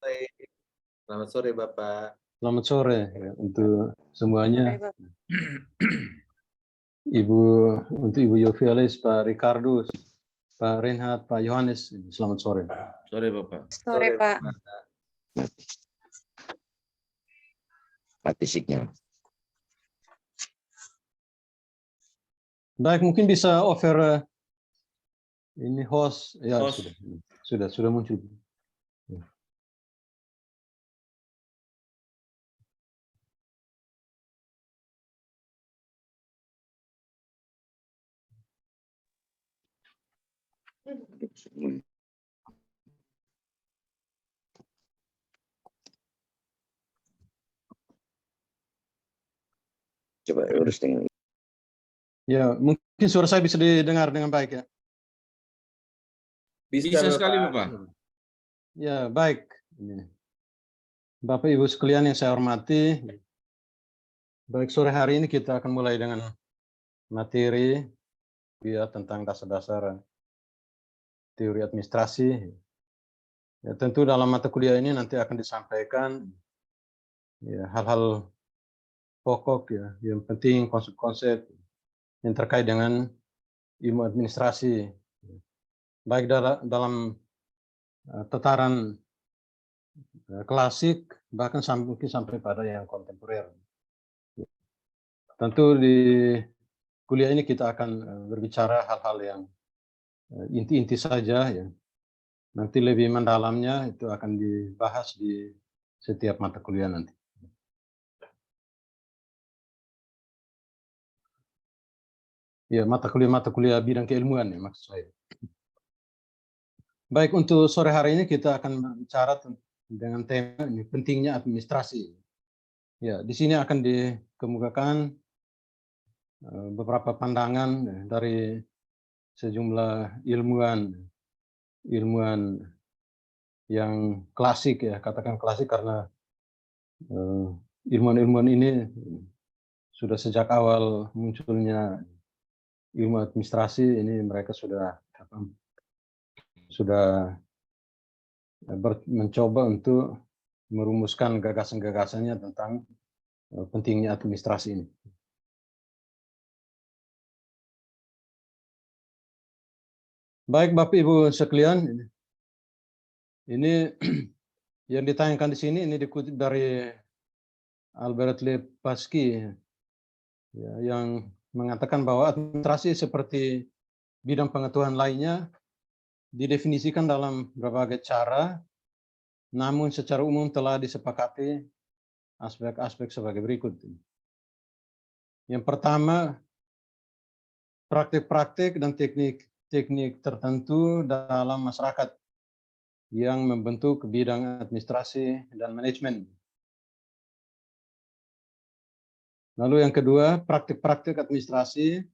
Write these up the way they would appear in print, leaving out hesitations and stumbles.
Baik. Selamat sore Bapak. Selamat sore ya, untuk semuanya. Untuk Ibu Yofialis, Pak Ricardo, Pak Reinhard, Pak Yohanes. Selamat sore. Sore Bapak. Sore Pak. Mati signal. Baik, mungkin bisa offer ini host ya. Host. Sudah muncul. Coba urus dengan Ya, mungkin suara saya bisa didengar dengan baik ya. Bisa sekali Bapak. Ya, baik. Bapak Ibu sekalian yang saya hormati, baik sore hari ini kita akan mulai dengan materi ya tentang dasar-dasar teori administrasi. Ya, tentu dalam mata kuliah ini nanti akan disampaikan ya, hal-hal pokok ya, yang penting konsep-konsep yang terkait dengan ilmu administrasi, baik dalam tataran klasik bahkan mungkin sampai pada yang kontemporer. Tentu di kuliah ini kita akan berbicara hal-hal yang inti-inti saja ya. Nanti lebih mendalamnya itu akan dibahas di setiap mata kuliah nanti. Ya, mata kuliah bidang keilmuan ya maksud saya. Baik, untuk sore hari ini kita akan berbicara dengan tema ini, pentingnya administrasi. Ya, di sini akan dikemukakan beberapa pandangan dari sejumlah ilmuwan yang klasik ya, katakan klasik karena ilmuwan ini sudah sejak awal munculnya ilmu administrasi ini mereka sudah mencoba untuk merumuskan gagasan-gagasannya tentang pentingnya administrasi ini. Baik Bapak Ibu sekalian, ini yang ditayangkan di sini ini dikutip dari Albert Lepasky ya, yang mengatakan bahwa administrasi seperti bidang pengetahuan lainnya didefinisikan dalam berbagai cara, namun secara umum telah disepakati aspek-aspek sebagai berikut. Yang pertama, praktik-praktik dan teknik tertentu dalam masyarakat yang membentuk bidang administrasi dan manajemen. Lalu yang kedua, praktik-praktik administrasi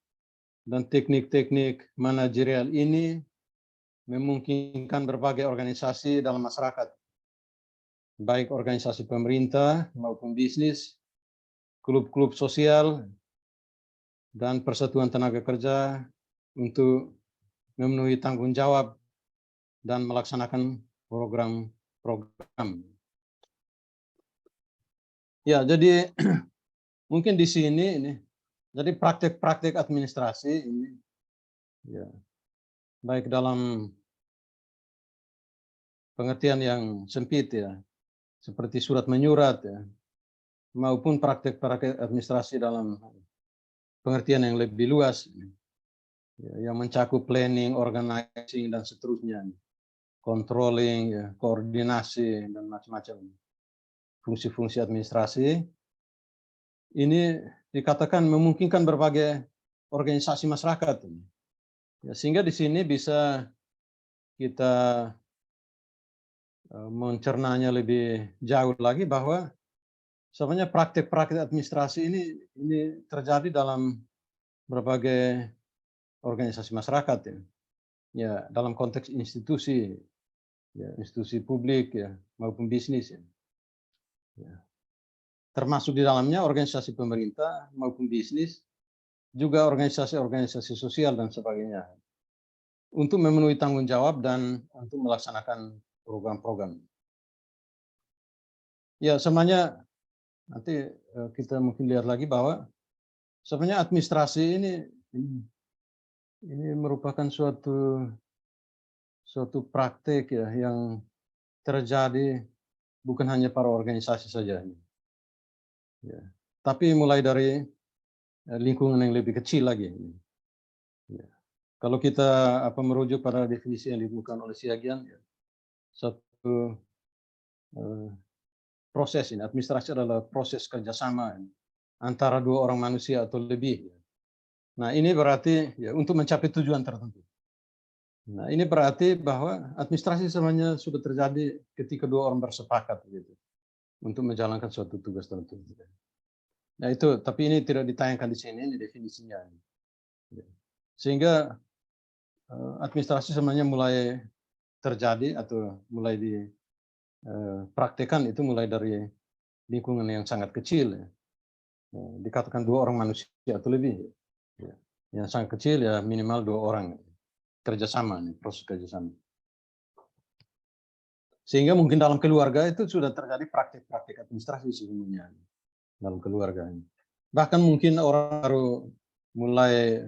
dan teknik-teknik manajerial ini memungkinkan berbagai organisasi dalam masyarakat, baik organisasi pemerintah maupun bisnis, klub-klub sosial, dan persatuan tenaga kerja untuk memenuhi tanggung jawab dan melaksanakan program-program. Ya, jadi mungkin di sini ini, jadi praktik-praktik administrasi ini, ya, baik dalam pengertian yang sempit ya, seperti surat menyurat ya, maupun praktik-praktik administrasi dalam pengertian yang lebih luas, ya, yang mencakup planning, organizing dan seterusnya, controlling, ya, koordinasi dan macam-macam fungsi-fungsi administrasi. Ini dikatakan memungkinkan berbagai organisasi masyarakat. Ya, sehingga di sini bisa kita mencernanya lebih jauh lagi bahwa sebenarnya praktik-praktik administrasi ini terjadi dalam berbagai organisasi masyarakat ya. Ya, dalam konteks institusi, ya, institusi publik ya maupun bisnis ya. Ya. Termasuk di dalamnya organisasi pemerintah maupun bisnis, juga organisasi-organisasi sosial dan sebagainya, untuk memenuhi tanggung jawab dan untuk melaksanakan program-program. Ya, sebenarnya nanti kita mungkin lihat lagi bahwa sebenarnya administrasi ini merupakan suatu praktek ya yang terjadi bukan hanya para organisasi saja, ya. Tapi mulai dari lingkungan yang lebih kecil lagi. Ya. Kalau kita merujuk pada definisi yang diberikan oleh Siagian, ya, satu proses ini, administrasi adalah proses kerjasama antara dua orang manusia atau lebih. Nah, ini berarti ya untuk mencapai tujuan tertentu. Nah, ini berarti bahwa administrasi sebenarnya sudah terjadi ketika dua orang bersepakat gitu untuk menjalankan suatu tugas tertentu. Nah, itu, tapi ini tidak ditayangkan di sini, ini definisinya. Sehingga administrasi sebenarnya mulai terjadi atau mulai dipraktekkan itu mulai dari lingkungan yang sangat kecil, ya. Dikatakan dua orang manusia atau lebih, ya. Yang sangat kecil ya minimal dua orang kerjasama, proses kerjasama. Sehingga mungkin dalam keluarga itu sudah terjadi praktik-praktik administrasi sebelumnya dalam keluarga. Bahkan mungkin orang baru mulai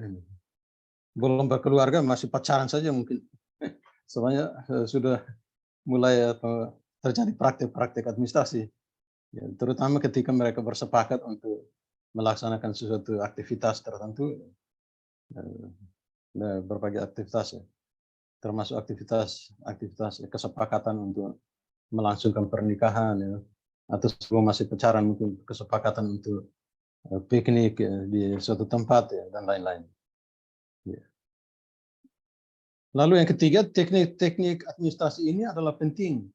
belum berkeluarga masih pacaran saja mungkin sebenarnya sudah mulai terjadi praktik-praktik administrasi, ya, terutama ketika mereka bersepakat untuk melaksanakan sesuatu aktivitas tertentu, berbagai aktivitas, ya, termasuk aktivitas kesepakatan untuk melangsungkan pernikahan, ya, atau sebelum masih pacaran mungkin kesepakatan untuk piknik ya, di suatu tempat, ya, dan lain-lain. Ya. Lalu yang ketiga, teknik-teknik administrasi ini adalah penting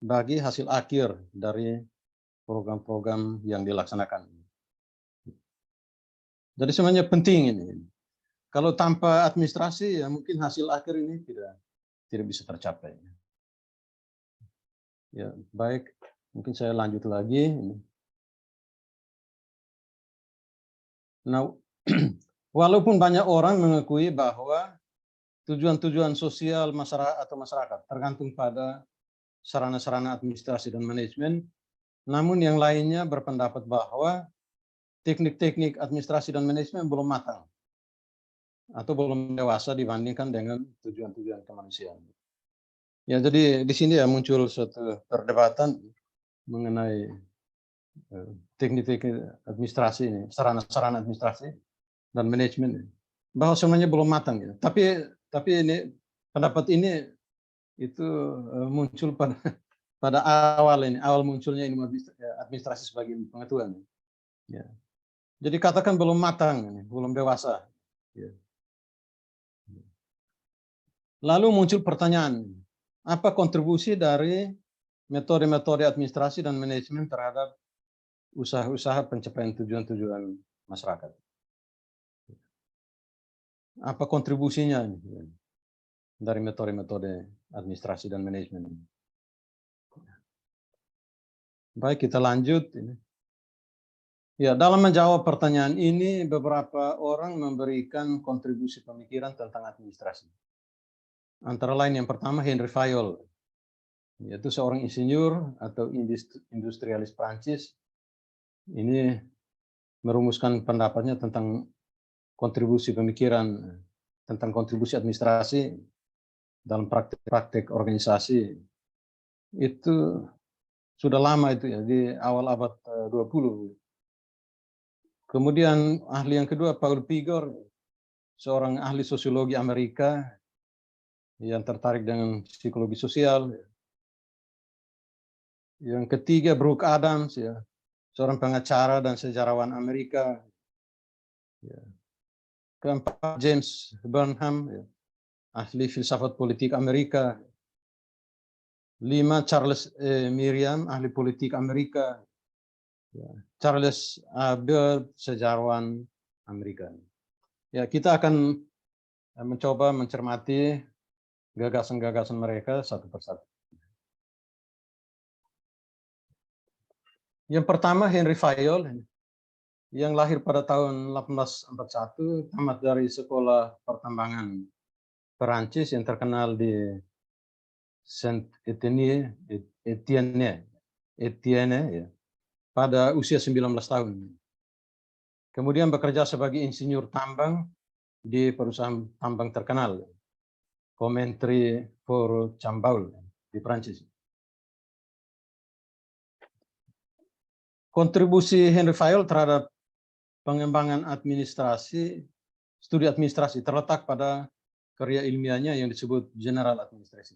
bagi hasil akhir dari program-program yang dilaksanakan. Jadi sebenarnya penting ini. Kalau tanpa administrasi ya mungkin hasil akhir ini tidak bisa tercapai. Ya, baik. Mungkin saya lanjut lagi. Nah, walaupun banyak orang mengakui bahwa tujuan-tujuan sosial masyarakat tergantung pada sarana-sarana administrasi dan manajemen, namun yang lainnya berpendapat bahwa teknik-teknik administrasi dan manajemen belum matang atau belum dewasa dibandingkan dengan tujuan-tujuan kemanusiaan. Ya, jadi di sini ya muncul suatu perdebatan mengenai teknik-teknik administrasi ini, sarana-sarana administrasi dan manajemen, bahwa semuanya belum matang ya. Tapi ini pendapat ini itu muncul pada awal munculnya ilmu administrasi sebagai pengetahuan. Ya. Jadi katakan belum matang, belum dewasa. Ya. Lalu muncul pertanyaan, apa kontribusi dari metode-metode administrasi dan manajemen terhadap usaha-usaha pencapaian tujuan-tujuan masyarakat? Apa kontribusinya dari metode-metode administrasi dan manajemen? Baik, kita lanjut. Ya, dalam menjawab pertanyaan ini, beberapa orang memberikan kontribusi pemikiran tentang administrasi. Antara lain yang pertama Henry Fayol, yaitu seorang insinyur atau industrialis Prancis. Ini merumuskan pendapatnya tentang kontribusi pemikiran, tentang kontribusi administrasi dalam praktek-praktek organisasi. Itu sudah lama itu ya, di awal abad 20. Kemudian ahli yang kedua Paul Pigor, seorang ahli sosiologi Amerika yang tertarik dengan psikologi sosial. Yang ketiga Brooke Adams, ya, seorang pengacara dan sejarawan Amerika. Ya. Keempat James Burnham, ya, ahli filsafat politik Amerika. 5 Charles Merriam, ahli politik Amerika. Ya. Charles Baird, sejarawan Amerika. Ya, kita akan mencoba mencermati gagasan-gagasan mereka satu persatu. Yang pertama Henry Fayol, yang lahir pada tahun 1841, tamat dari sekolah pertambangan Perancis yang terkenal di Saint-Étienne, Etienne ya, pada usia 19 tahun. Kemudian bekerja sebagai insinyur tambang di perusahaan tambang terkenal, Commentry for Chambaul di Prancis. Kontribusi Henry Fayol terhadap pengembangan studi administrasi terletak pada karya ilmiahnya yang disebut General Administration.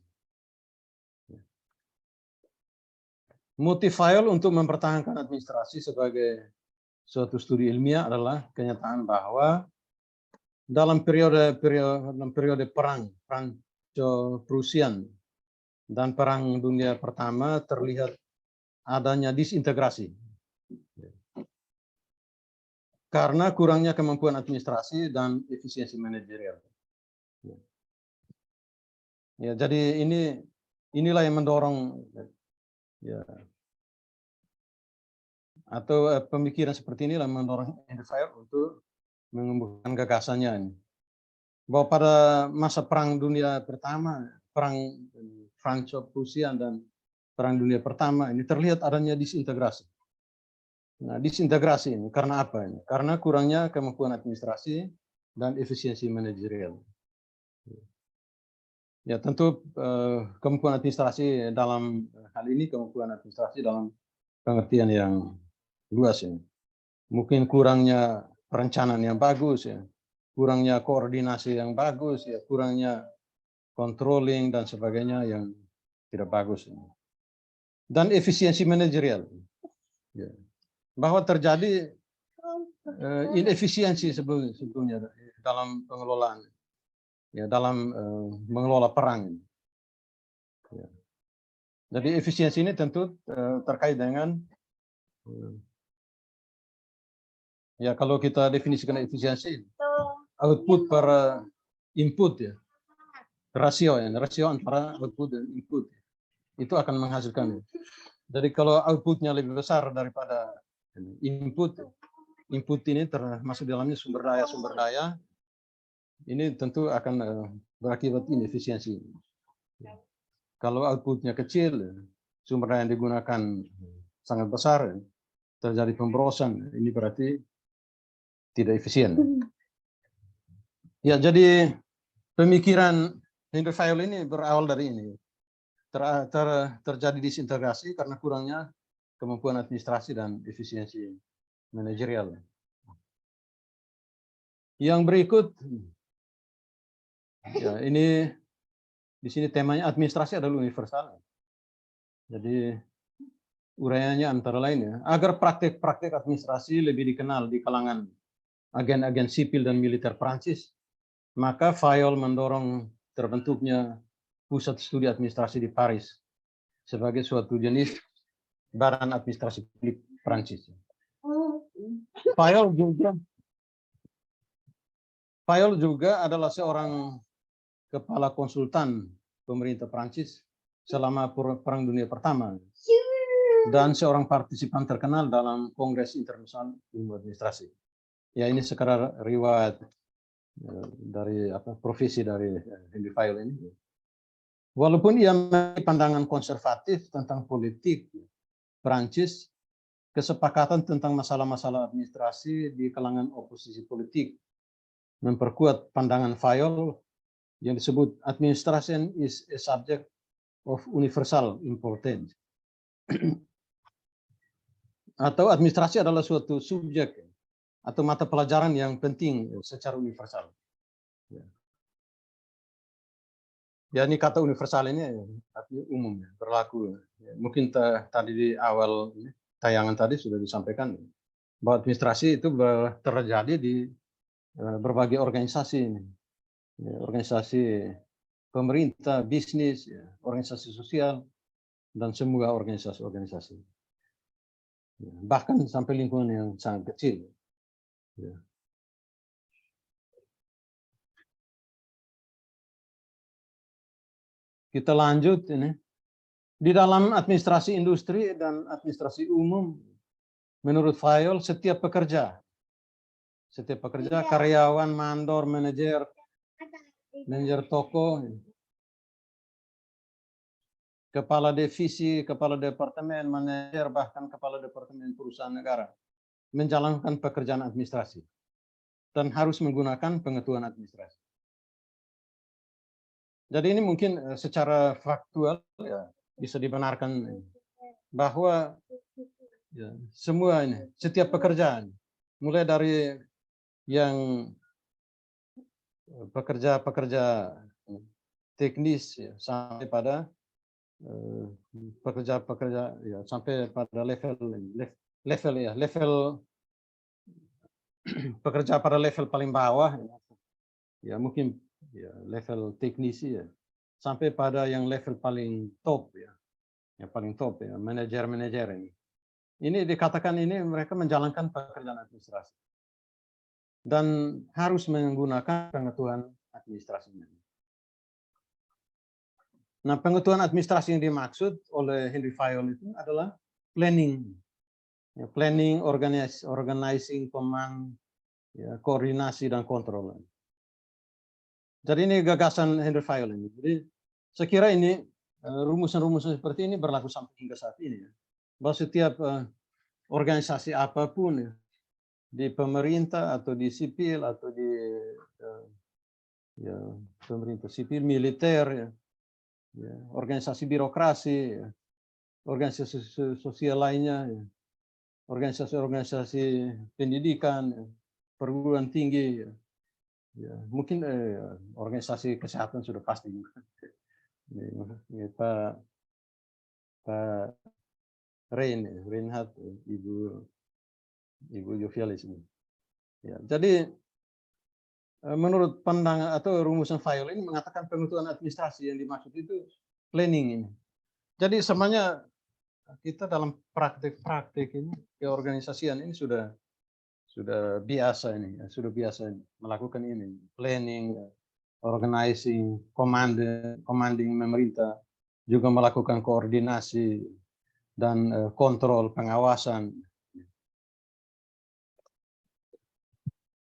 Motif Fayol untuk mempertahankan administrasi sebagai suatu studi ilmiah adalah kenyataan bahwa dalam periode perang Franco-Prusian dan Perang Dunia Pertama terlihat adanya disintegrasi karena kurangnya kemampuan administrasi dan efisiensi manajerial. Ya, jadi inilah yang mendorong ya, atau pemikiran seperti inilah mendorong Henry Fayol untuk mengembangkan gagasannya bahwa pada masa Perang Dunia Pertama, Perang Franco-Prusian dan Perang Dunia Pertama ini terlihat adanya disintegrasi. Nah, disintegrasi ini karena apa ini? Karena kurangnya kemampuan administrasi dan efisiensi manajerial. Ya, tentu kemampuan administrasi dalam hal ini kemampuan administrasi dalam pengertian yang luas ya. Mungkin kurangnya perencanaan yang bagus ya, kurangnya koordinasi yang bagus ya, kurangnya controlling dan sebagainya yang tidak bagus. Dan efisiensi manajerial. Ya. Bahwa terjadi inefisiensi sebelumnya dalam pengelolaan, ya, dalam mengelola perang. Ya. Jadi efisiensi ini tentu terkait dengan ya kalau kita definisikan efisiensi output per input ya, rasio antara output dan input itu akan menghasilkan. Jadi kalau outputnya lebih besar daripada input ini termasuk dalamnya sumber daya ini tentu akan berakibat inefisiensi. Kalau outputnya kecil, sumber daya yang digunakan sangat besar, terjadi pemborosan, ini berarti tidak efisien. Ya, jadi pemikiran Henry Fayol ini berawal dari ini. Terjadi disintegrasi karena kurangnya kemampuan administrasi dan efisiensi manajerial. Yang berikut, ya ini di sini temanya administrasi adalah universal. Jadi uraiannya antara lain ya, agar praktek-praktek administrasi lebih dikenal di kalangan agen-agen sipil dan militer Prancis, maka Fayol mendorong terbentuknya pusat studi administrasi di Paris sebagai suatu jenis badan administrasi publik Prancis. Fayol juga adalah seorang kepala konsultan pemerintah Prancis selama Perang Dunia Pertama dan seorang partisipan terkenal dalam Kongres Internasional Ilmu Administrasi. Ya, ini sekedar riwayat dari profesi dari Henry Fayol ini. Walaupun ia memiliki pandangan konservatif tentang politik Prancis, kesepakatan tentang masalah-masalah administrasi di kalangan oposisi politik memperkuat pandangan Fayol yang disebut administration is a subject of universal importance. Atau administrasi adalah suatu subjek atau mata pelajaran yang penting secara universal. Ya, ini kata universal ini artinya umum, berlaku. Mungkin tadi di awal tayangan tadi sudah disampaikan bahwa administrasi itu terjadi di berbagai organisasi, organisasi pemerintah, bisnis, organisasi sosial, dan semua organisasi-organisasi. Bahkan sampai lingkungan yang sangat kecil. Kita lanjut ini. Di dalam administrasi industri dan administrasi umum, menurut Fayol, setiap pekerja, karyawan, mandor, manajer toko, kepala divisi, kepala departemen, manajer, bahkan kepala departemen perusahaan negara menjalankan pekerjaan administrasi dan harus menggunakan pengetahuan administrasi. Jadi ini mungkin secara faktual ya, bisa dibenarkan bahwa ya, semua ini, setiap pekerjaan, mulai dari yang pekerja-pekerja teknis ya, sampai pada pekerja-pekerja ya, sampai pada level pekerja pada level paling bawah ya mungkin ya, level teknisi ya, sampai pada yang level paling top ya, yang paling top ya, manajer ini. Ini dikatakan ini mereka menjalankan pekerjaan administrasi dan harus menggunakan pengetahuan administrasinya. Nah, pengetahuan administrasi yang dimaksud oleh Henry Fayol itu adalah planning, ya, planning, organizing, command, ya, koordinasi dan kontrol. Jadi ini gagasan Henry Fayol ini. Jadi saya kira ini rumusan-rumusan seperti ini berlaku sampai hingga saat ini. Ya. Bahwa setiap organisasi apapun ya, di pemerintah atau di sipil atau di ya, pemerintah sipil, militer, ya, ya, organisasi birokrasi, ya, organisasi sosial lainnya, ya, organisasi-organisasi pendidikan, ya, perguruan tinggi, ya, ya, mungkin organisasi kesehatan sudah pasti. Ya, Pak Reinhardt, Ibu Jovialis. Ya, jadi menurut pandangan atau rumusan Fayol ini mengatakan pengetahuan administrasi yang dimaksud itu planning ini. Jadi sebenarnya kita dalam praktik ini keorganisasian ini sudah biasa ini, ya, sudah biasa melakukan ini, planning, organizing, commanding pemerintah, juga melakukan koordinasi dan kontrol pengawasan.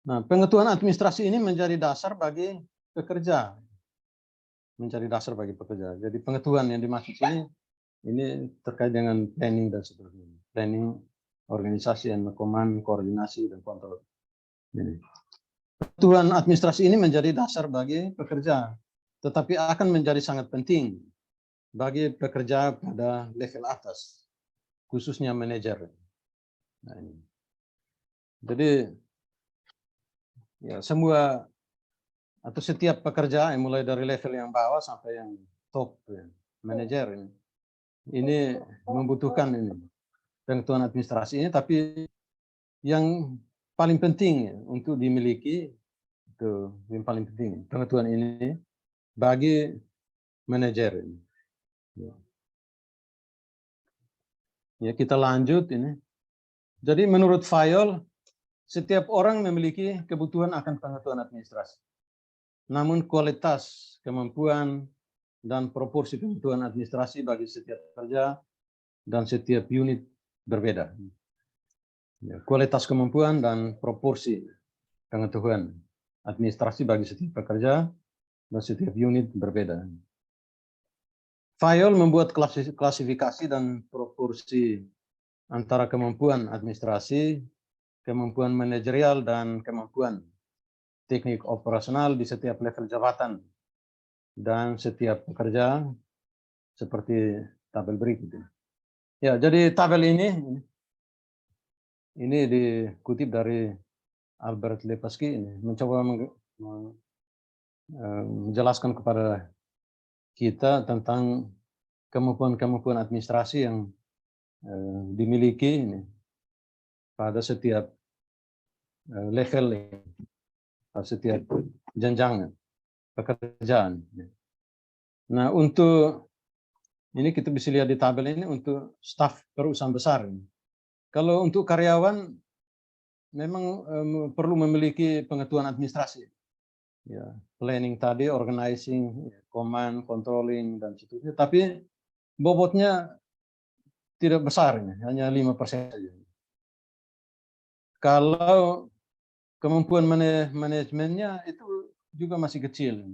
Nah, pengetahuan administrasi ini menjadi dasar bagi pekerja. Jadi pengetahuan yang dimaksud ini terkait dengan planning dan seterusnya. Planning, organisasi, dan koordinasi dan kontrol. Pengetahuan administrasi ini menjadi dasar bagi pekerja, tetapi akan menjadi sangat penting bagi pekerja pada level atas, khususnya manajer. Nah, ini. Jadi ya, semua atau setiap pekerja yang mulai dari level yang bawah sampai yang top ya, manajer ini membutuhkan ini pengetahuan administrasi ini, tapi yang paling penting ya, untuk dimiliki itu yang paling penting pengetahuan ini bagi manajer ini. Ya, kita lanjut ini. Jadi menurut Fayol, setiap orang memiliki kebutuhan akan pengetahuan administrasi. Namun kualitas, kemampuan, dan proporsi kebutuhan administrasi bagi setiap pekerja dan setiap unit berbeda. Ya, kualitas kemampuan dan proporsi pengetahuan administrasi bagi setiap pekerja dan setiap unit berbeda. Fayol membuat klasifikasi dan proporsi antara kemampuan administrasi, kemampuan manajerial, dan kemampuan teknik operasional di setiap level jabatan dan setiap pekerja seperti tabel berikut. Ya, jadi tabel ini dikutip dari Albert Lepesky ini mencoba menjelaskan kepada kita tentang kemampuan administrasi yang dimiliki ini pada setiap level, setiap jenjang pekerjaan. Nah, untuk ini kita bisa lihat di tabel ini untuk staf perusahaan besar. Kalau untuk karyawan memang perlu memiliki pengetahuan administrasi. Ya, planning tadi, organizing, command, controlling, dan seterusnya. Tapi bobotnya tidak besar, hanya 5% saja. Kalau kemampuan manajemennya itu juga masih kecil,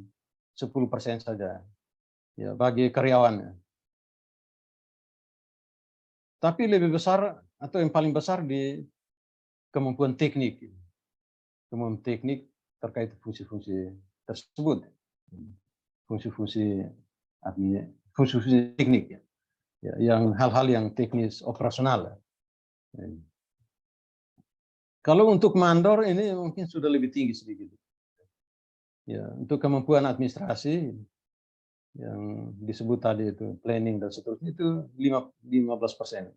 10% saja. Ya, bagi karyawan. Tapi lebih besar atau yang paling besar di kemampuan teknik. Kemampuan teknik terkait fungsi-fungsi tersebut. Fungsi-fungsi fungsi-fungsi teknik ya. Yang hal-hal yang teknis operasional. Kalau untuk mandor ini mungkin sudah lebih tinggi sedikit. Ya, untuk kemampuan administrasi yang disebut tadi itu planning dan seterusnya itu 15%.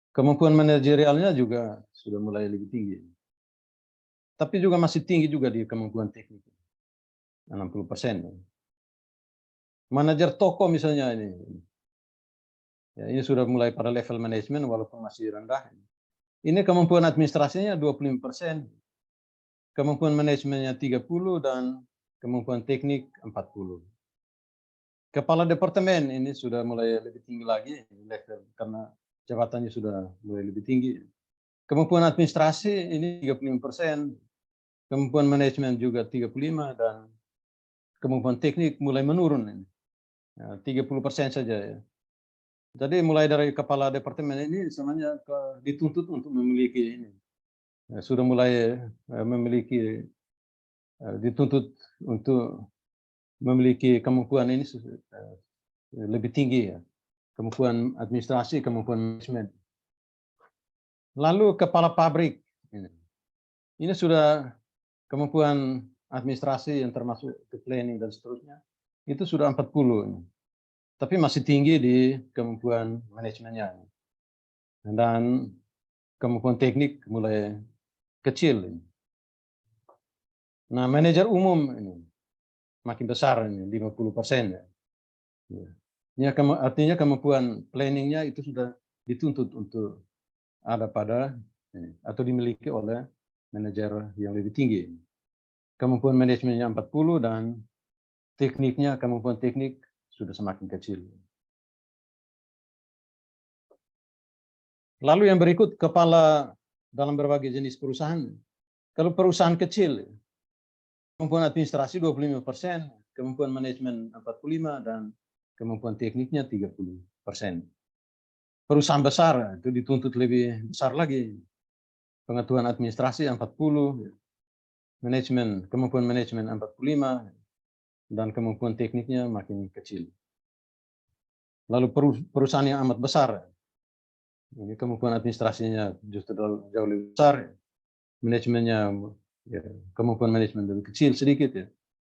Kemampuan manajerialnya juga sudah mulai lebih tinggi. Tapi juga masih tinggi juga di kemampuan teknik. 60%. Manajer toko misalnya ini. Ya, ini sudah mulai pada level manajemen walaupun masih rendah. Ini kemampuan administrasinya 25%. Kemampuan manajemennya 30 dan kemampuan teknik 40. Kepala departemen ini sudah mulai lebih tinggi lagi level karena jabatannya sudah mulai lebih tinggi. Kemampuan administrasi ini 35%, kemampuan manajemen juga 35 dan kemampuan teknik mulai menurun ini. 30% saja ya. Jadi mulai dari kepala departemen ini sebenarnya dituntut untuk memiliki ini. Sudah mulai memiliki dituntut untuk memiliki kemampuan ini lebih tinggi ya. Kemampuan administrasi, kemampuan manajemen. Lalu kepala pabrik. Ini sudah kemampuan administrasi yang termasuk ke planning dan seterusnya. Itu sudah 40. Tapi masih tinggi di kemampuan manajemennya. Dan kemampuan teknik mulai kecil. Nah, manajer umum ini makin besar ini 50%. Ini artinya kemampuan planningnya itu sudah dituntut untuk ada pada atau dimiliki oleh manajer yang lebih tinggi. Kemampuan manajemennya 40 dan tekniknya, kemampuan teknik sudah semakin kecil. Lalu yang berikut kepala dalam berbagai jenis perusahaan. Kalau perusahaan kecil, kemampuan administrasi 25%, kemampuan manajemen 45 dan kemampuan tekniknya 30%. Perusahaan besar itu dituntut lebih besar lagi. Pengetahuan administrasi 40, kemampuan manajemen 45 dan kemampuan tekniknya makin kecil. Lalu perusahaan yang amat besar, ini kemampuan administrasinya justru jauh lebih besar, manajemennya ya, kemampuan manajemen lebih kecil sedikit ya.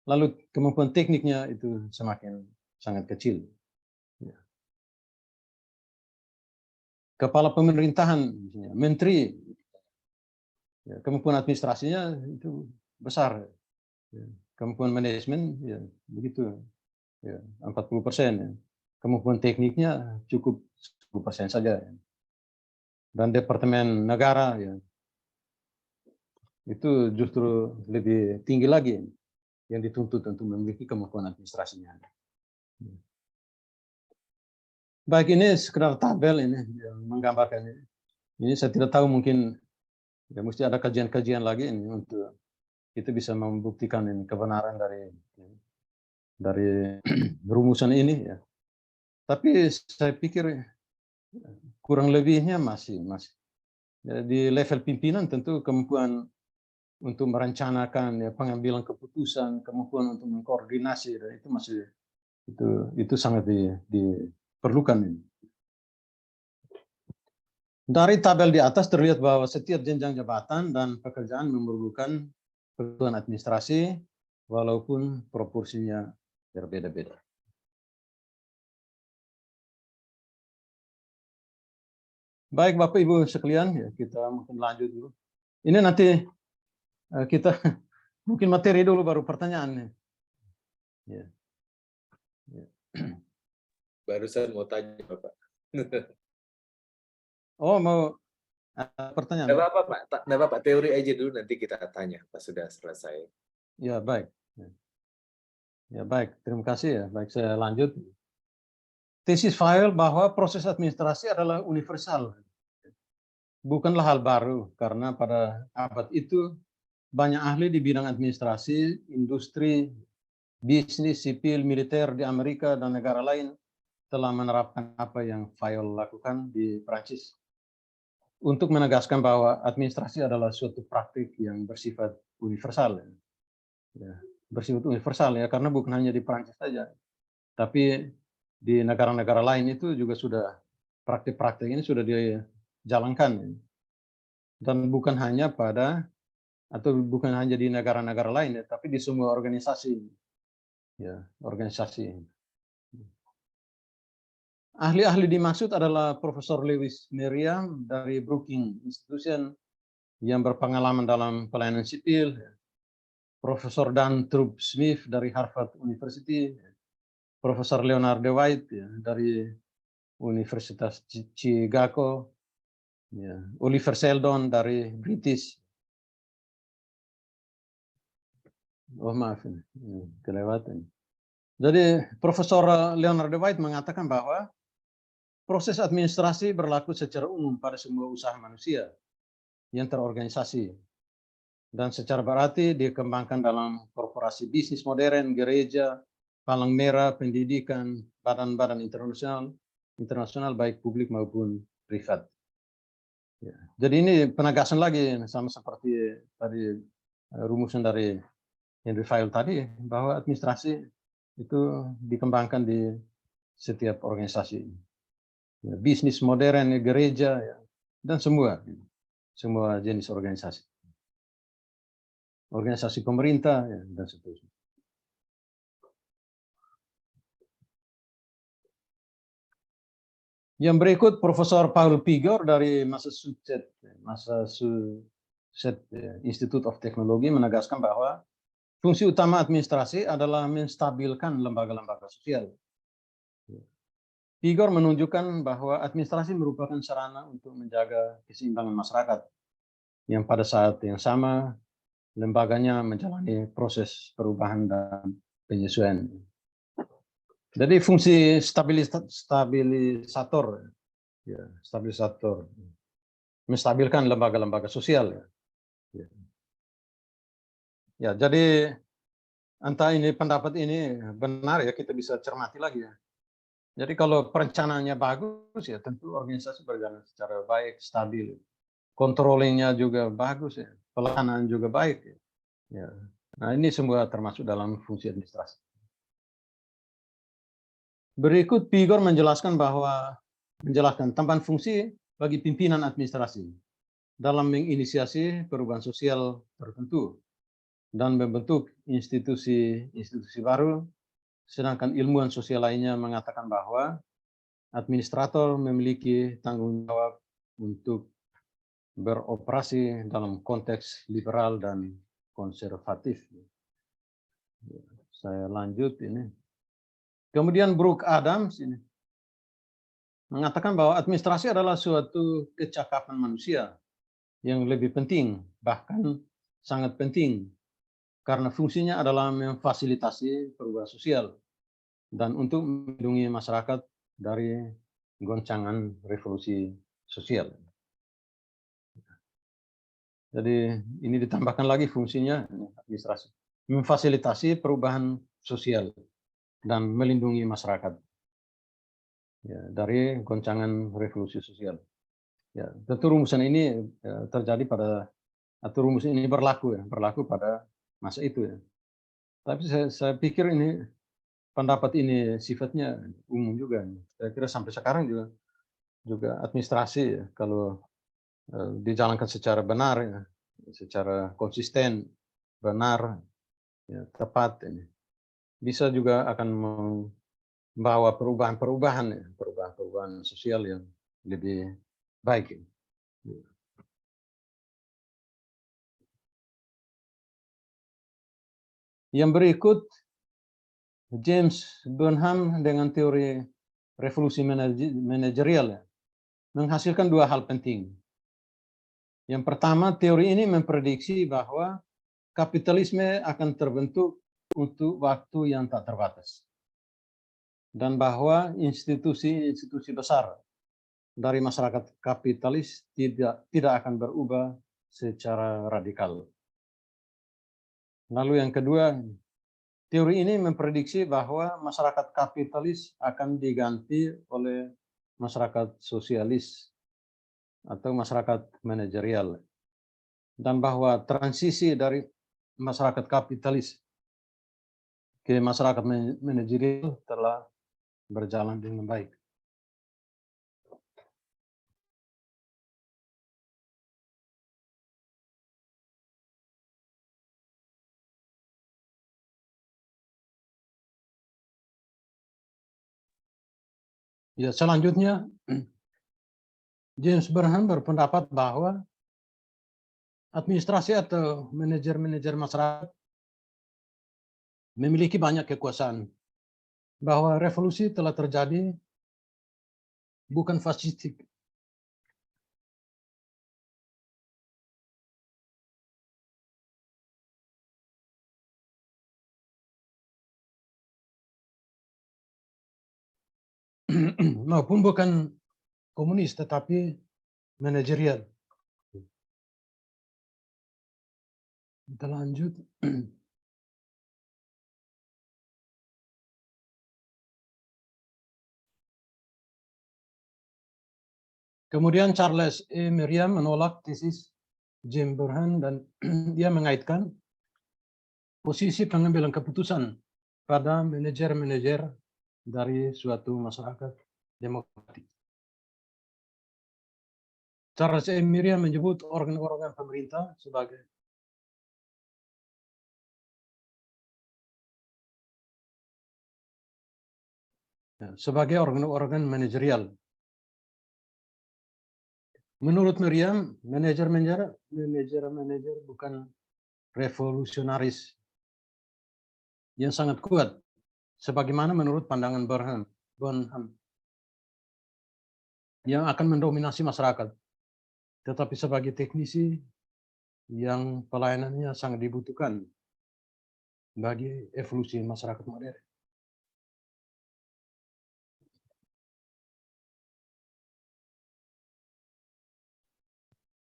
Lalu kemampuan tekniknya itu semakin sangat kecil. Ya. Kepala pemerintahan, misalnya, menteri, ya, kemampuan administrasinya itu besar. Ya. Kemampuan manajemen ya begitu, ya 40%. Ya. Kemampuan tekniknya cukup 10% saja. Ya. Dan departemen negara ya itu justru lebih tinggi lagi yang dituntut untuk memiliki kemampuan administrasinya. Baik, ini sekedar tabel ini yang menggambarkan ini. Ini saya tidak tahu, mungkin ya mesti ada kajian-kajian lagi ini untuk kita bisa membuktikan ini kebenaran dari rumusan ini ya. Tapi saya pikir kurang lebihnya masih. Ya, di level pimpinan tentu kemampuan untuk merencanakan ya, pengambilan keputusan, kemampuan untuk mengkoordinasi dan itu masih itu sangat diperlukan ini. Dari tabel di atas terlihat bahwa setiap jenjang jabatan dan pekerjaan memerlukan kebutuhan administrasi walaupun proporsinya berbeda-beda. Baik Bapak Ibu sekalian, ya kita mungkin lanjut dulu. Ini nanti kita mungkin materi dulu baru pertanyaan. Ya. Ya. Barusan mau tanya Bapak. Oh, mau pertanyaan? Nggak apa-apa Pak, nggak apa-apa, teori aja dulu nanti kita tanya pas sudah selesai. Ya baik. Ya baik, terima kasih ya. Baik, saya lanjut. Tesis file bahwa proses administrasi adalah universal. Bukanlah hal baru, karena pada abad itu banyak ahli di bidang administrasi, industri, bisnis, sipil, militer di Amerika dan negara lain telah menerapkan apa yang Fayol lakukan di Prancis untuk menegaskan bahwa administrasi adalah suatu praktik yang bersifat universal. Ya, bersifat universal ya, karena bukan hanya di Prancis saja, tapi di negara-negara lain itu juga sudah praktik-praktik ini sudah dijalankan. Dan bukan hanya bukan hanya di negara-negara lain ya, tapi di semua organisasi. Ya, organisasi. Ahli-ahli dimaksud adalah Profesor Lewis Merriam dari Brookings Institution yang berpengalaman dalam pelayanan sipil, Profesor Dan Trup Smith dari Harvard University, Profesor Leonard De White dari Universitas Chicago, Oliver Sheldon dari British. Oh maaf, kelewatan. Jadi Profesor Leonard De White mengatakan bahwa proses administrasi berlaku secara umum pada semua usaha manusia yang terorganisasi dan secara berarti dikembangkan dalam korporasi bisnis modern, gereja, palang merah, pendidikan, badan-badan internasional baik publik maupun privat. Ya. Jadi ini penegasan lagi sama seperti tadi rumusan dari Henry Fayol tadi bahwa administrasi itu dikembangkan di setiap organisasi, ya, bisnis modern, gereja, ya, dan semua jenis organisasi, organisasi pemerintah, ya, dan seterusnya. Yang berikut Profesor Paul Pigor dari Massachusetts Institute of Technology menegaskan bahwa fungsi utama administrasi adalah menstabilkan lembaga-lembaga sosial. Pigor menunjukkan bahwa administrasi merupakan sarana untuk menjaga keseimbangan masyarakat yang pada saat yang sama lembaganya menjalani proses perubahan dan penyesuaian. Jadi fungsi stabilisator, menstabilkan lembaga-lembaga sosial. Ya, jadi entah ini pendapat ini benar ya, kita bisa cermati lagi ya. Jadi kalau perencanaannya bagus ya tentu organisasi berjalan secara baik, stabil. Controllingnya juga bagus ya, pelaksanaan juga baik ya. Nah ini semua termasuk dalam fungsi administrasi. Berikut Pigor menjelaskan tambahan fungsi bagi pimpinan administrasi dalam menginisiasi perubahan sosial tertentu dan membentuk institusi baru, sedangkan ilmuwan sosial lainnya mengatakan bahwa administrator memiliki tanggung jawab untuk beroperasi dalam konteks liberal dan konservatif. Saya lanjut ini. Kemudian Brooke Adams ini mengatakan bahwa administrasi adalah suatu kecakapan manusia yang lebih penting, bahkan sangat penting, karena fungsinya adalah memfasilitasi perubahan sosial dan untuk melindungi masyarakat dari goncangan revolusi sosial. Jadi ini ditambahkan lagi fungsinya administrasi, memfasilitasi perubahan sosial dan melindungi masyarakat ya, dari goncangan revolusi sosial. Ya, tentu rumusan ini terjadi atau rumus ini berlaku pada masa itu ya. Tapi saya pikir ini pendapat ini sifatnya umum juga. Saya kira sampai sekarang juga administrasi ya, kalau dijalankan secara benar ya, secara konsisten, benar, ya, tepat ini, bisa juga akan membawa perubahan sosial yang lebih baik. Yang berikut James Burnham dengan teori revolusi manajerial menghasilkan dua hal penting. Yang pertama, teori ini memprediksi bahwa kapitalisme akan terbentuk untuk waktu yang tak terbatas. Dan bahwa institusi-institusi besar dari masyarakat kapitalis tidak akan berubah secara radikal. Lalu yang kedua, Teori ini memprediksi bahwa masyarakat kapitalis akan diganti oleh masyarakat sosialis atau masyarakat manajerial, dan bahwa transisi dari masyarakat kapitalis ke masyarakat manajerial telah berjalan dengan baik. Ya, selanjutnya James Burnham berpendapat bahwa administrasi atau manajer-manajer masyarakat memiliki banyak kekuasaan, bahwa revolusi telah terjadi bukan fasistik. Maupun bukan komunis, tetapi manajerial. Kita lanjut. Kemudian Charles E. Merriam menolak tesis James Burnham dan dia mengaitkan posisi pengambilan keputusan pada manajer-manajer dari suatu masyarakat demokratik. Charles E. Merriam menyebut organ-organ pemerintah sebagai organ-organ manajerial. Menurut Merriam, manajer-manajer bukan revolusionaris yang sangat kuat, sebagaimana menurut pandangan Burnham, yang akan mendominasi masyarakat, tetapi sebagai teknisi yang pelayanannya sangat dibutuhkan bagi evolusi masyarakat modern.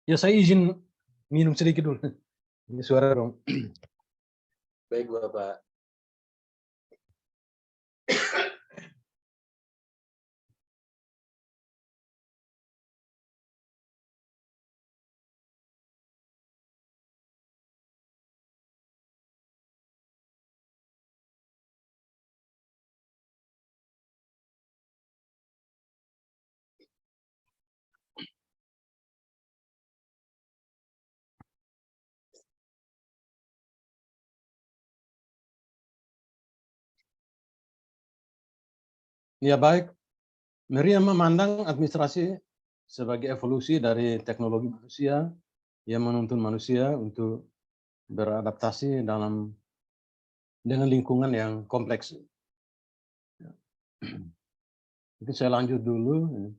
Ya, saya izin minum sedikit dulu. Ini suara dong. Baik, Bapak. Ya, baik. Merriam memandang administrasi sebagai evolusi dari teknologi manusia yang menuntun manusia untuk beradaptasi dengan lingkungan yang kompleks. Jadi saya lanjut dulu.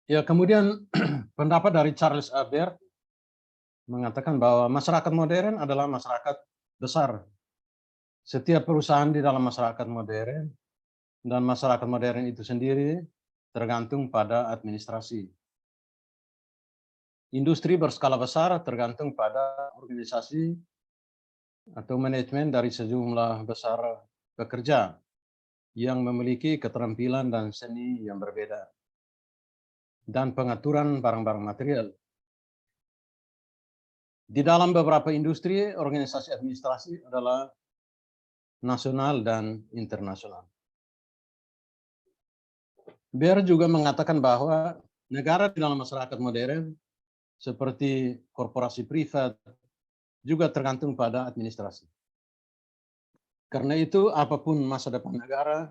Ya, kemudian pendapat dari Charles A. Baird mengatakan bahwa masyarakat modern adalah masyarakat besar. Setiap perusahaan di dalam masyarakat modern dan masyarakat modern itu sendiri tergantung pada administrasi. Industri berskala besar tergantung pada organisasi atau manajemen dari sejumlah besar pekerja yang memiliki keterampilan dan seni yang berbeda, dan pengaturan barang-barang material. Di dalam beberapa industri, organisasi administrasi adalah nasional dan internasional. Baird juga mengatakan bahwa negara di dalam masyarakat modern seperti korporasi privat juga tergantung pada administrasi. Karena itu, apapun masa depan negara,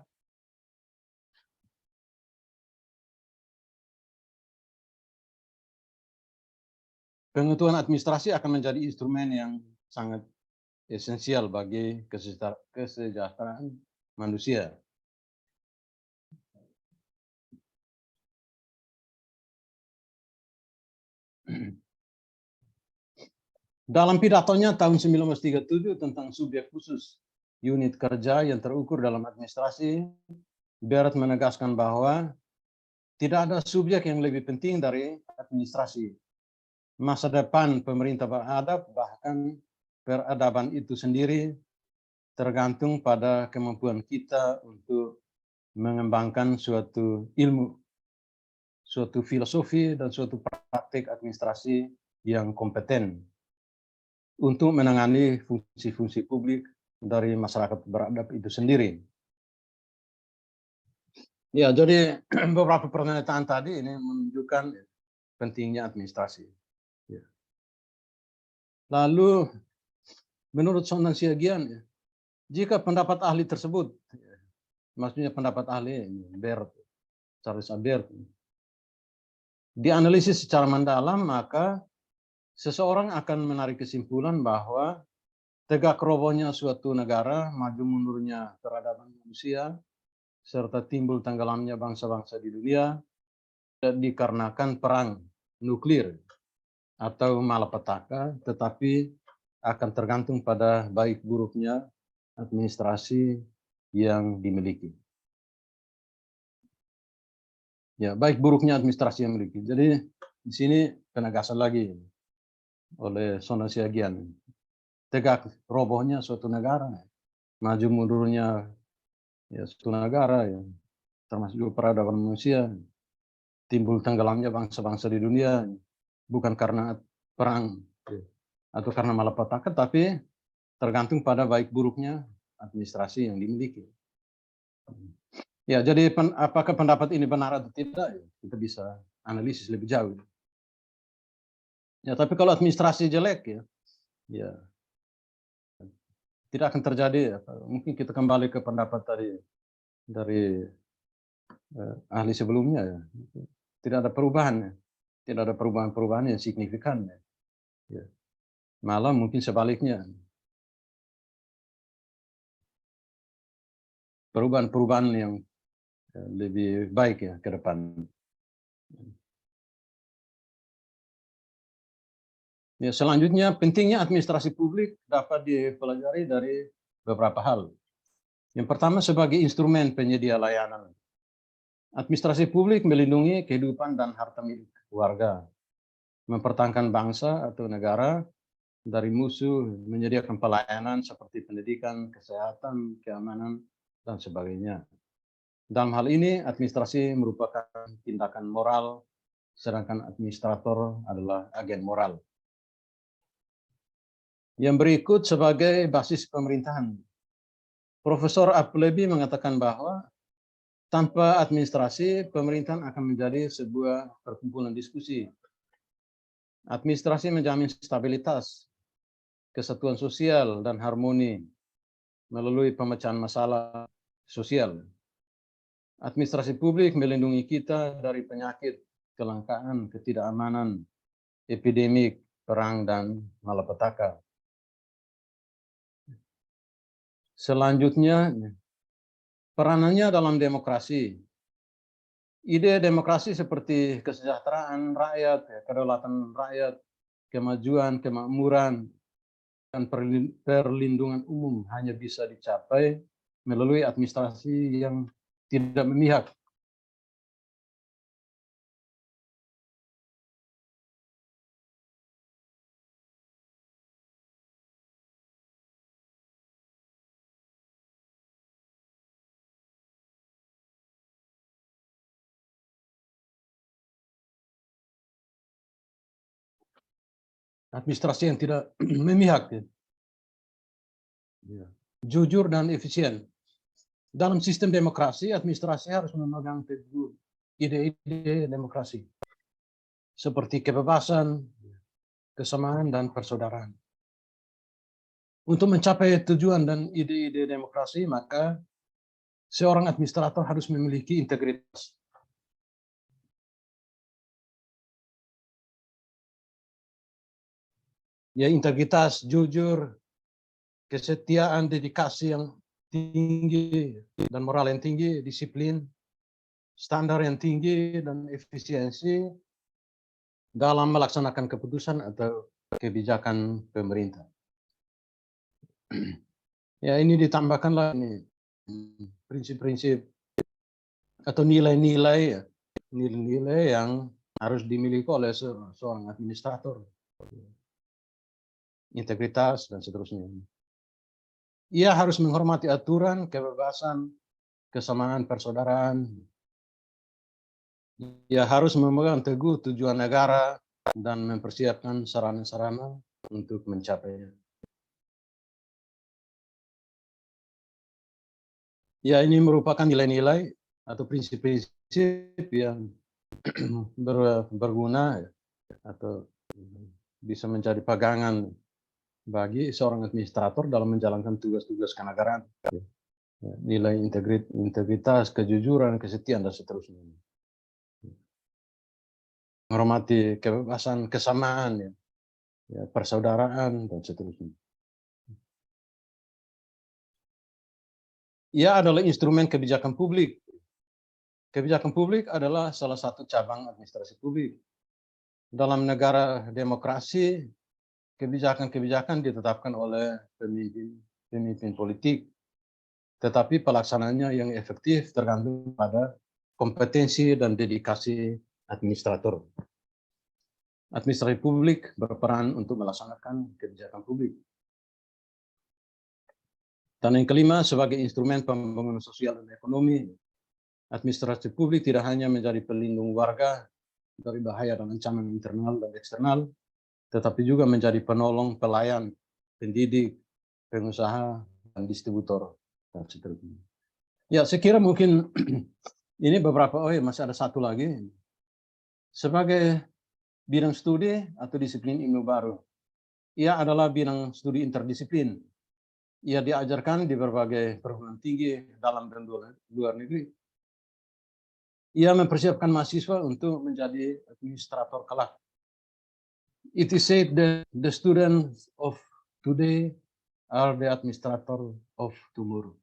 pengetahuan administrasi akan menjadi instrumen yang sangat esensial bagi kesejahteraan manusia. Dalam pidatonya tahun 1937 tentang subjek khusus unit kerja yang terukur dalam administrasi, Baird menegaskan bahwa tidak ada subjek yang lebih penting dari administrasi. masa depan pemerintah beradab, bahkan peradaban itu sendiri tergantung pada kemampuan kita untuk mengembangkan suatu ilmu, suatu filosofi, dan suatu praktik administrasi yang kompeten untuk menangani fungsi-fungsi publik dari masyarakat beradab itu sendiri. Ya, jadi beberapa pernyataan tadi ini menunjukkan pentingnya administrasi. Ya. Lalu, menurut Sondan Siagian, jika pendapat ahli tersebut, maksudnya pendapat ahli Charles Albert, dianalisis secara mendalam, maka seseorang akan menarik kesimpulan bahwa tegak robohnya suatu negara, maju mundurnya peradaban manusia, serta timbul tenggelamnya bangsa-bangsa di dunia dikarenakan perang nuklir atau malapetaka, tetapi akan tergantung pada baik buruknya administrasi yang dimiliki. Ya, baik buruknya administrasi yang dimiliki. Jadi di sini penegasan lagi oleh Sondan Siagian. Tegak robohnya suatu negara, maju mundurnya ya suatu negara, ya, termasuk juga peradaban manusia, timbul tenggelamnya bangsa-bangsa di dunia, bukan karena perang atau karena malapetaka, tapi tergantung pada baik buruknya administrasi yang dimiliki. Ya, jadi apakah pendapat ini benar atau tidak, kita bisa analisis lebih jauh. Ya, tapi kalau administrasi jelek, ya tidak akan terjadi. Mungkin kita kembali ke pendapat tadi dari ahli sebelumnya, ya. Tidak ada perubahan, tidak ada perubahan-perubahan yang signifikan. Ya. Malah mungkin sebaliknya, perubahan-perubahan yang lebih baik ya ke depan. Ya, selanjutnya, pentingnya administrasi publik dapat dipelajari dari beberapa hal. Yang pertama, sebagai instrumen penyedia layanan. Administrasi publik melindungi kehidupan dan harta milik warga, mempertahankan bangsa atau negara dari musuh, menyediakan pelayanan seperti pendidikan, kesehatan, keamanan, dan sebagainya. Dalam hal ini, administrasi merupakan tindakan moral, sedangkan administrator adalah agen moral. Yang berikut sebagai basis pemerintahan. Profesor Appleby mengatakan bahwa tanpa administrasi, pemerintahan akan menjadi sebuah perkumpulan diskusi. Administrasi menjamin stabilitas, kesatuan sosial, dan harmoni melalui pemecahan masalah sosial. Administrasi publik melindungi kita dari penyakit, kelangkaan, ketidakamanan, epidemik, perang, dan malapetaka. Selanjutnya, peranannya dalam demokrasi. Ide demokrasi seperti kesejahteraan rakyat, kedaulatan rakyat, kemajuan, kemakmuran, dan perlindungan umum hanya bisa dicapai melalui administrasi yang tidak memihak. Administrasi yang tidak memihak, jujur dan efisien. Dalam sistem demokrasi, administrasi harus memegang teguh ide-ide demokrasi, seperti kebebasan, kesamaan, dan persaudaraan. Untuk mencapai tujuan dan ide-ide demokrasi, maka seorang administrator harus memiliki integritas. Ya, integritas, jujur, kesetiaan, dedikasi yang tinggi, dan moral yang tinggi, disiplin, standar yang tinggi, dan efisiensi dalam melaksanakan keputusan atau kebijakan pemerintah. Ya, ini ditambahkanlah ini prinsip-prinsip atau nilai-nilai yang harus dimiliki oleh seorang administrator. Integritas dan seterusnya. Ia harus menghormati aturan, kebebasan, kesamaan persaudaraan. Ia harus memegang teguh tujuan negara dan mempersiapkan sarana-sarana untuk mencapainya. Ya, ini merupakan nilai-nilai atau prinsip-prinsip yang berguna atau bisa menjadi pegangan bagi seorang administrator dalam menjalankan tugas-tugas kenegaraan. Nilai integritas, kejujuran, kesetiaan, dan seterusnya. Menghormati kebebasan, kesamaan, persaudaraan, dan seterusnya. Ia adalah instrumen kebijakan publik. Kebijakan publik adalah salah satu cabang administrasi publik. Dalam negara demokrasi, kebijakan-kebijakan ditetapkan oleh pemimpin politik, tetapi pelaksanaannya yang efektif tergantung pada kompetensi dan dedikasi administrator. Administrasi publik berperan untuk melaksanakan kebijakan publik. Dan yang kelima, sebagai instrumen pembangunan sosial dan ekonomi, administrasi publik tidak hanya menjadi pelindung warga dari bahaya dan ancaman internal dan eksternal, tetapi juga menjadi penolong, pelayan, pendidik, pengusaha, dan distributor, dan seterusnya. Ya, saya kira mungkin ini beberapa, masih ada satu lagi. Sebagai bidang studi atau disiplin ilmu baru, ia adalah bidang studi interdisiplin. Ia diajarkan di berbagai perguruan tinggi dalam dan luar negeri. Ia mempersiapkan mahasiswa untuk menjadi administrator kelak. It is said that the students of today are the administrator of tomorrow.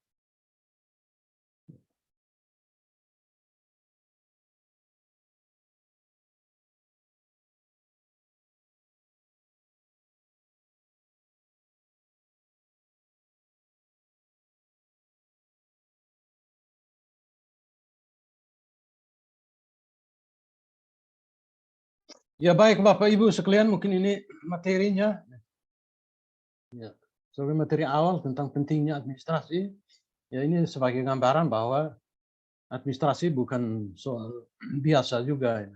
Ya, baik Bapak Ibu sekalian, mungkin ini materinya. Ya, sebagai materi awal tentang pentingnya administrasi, ya ini sebagai gambaran bahwa administrasi bukan soal biasa juga, ya.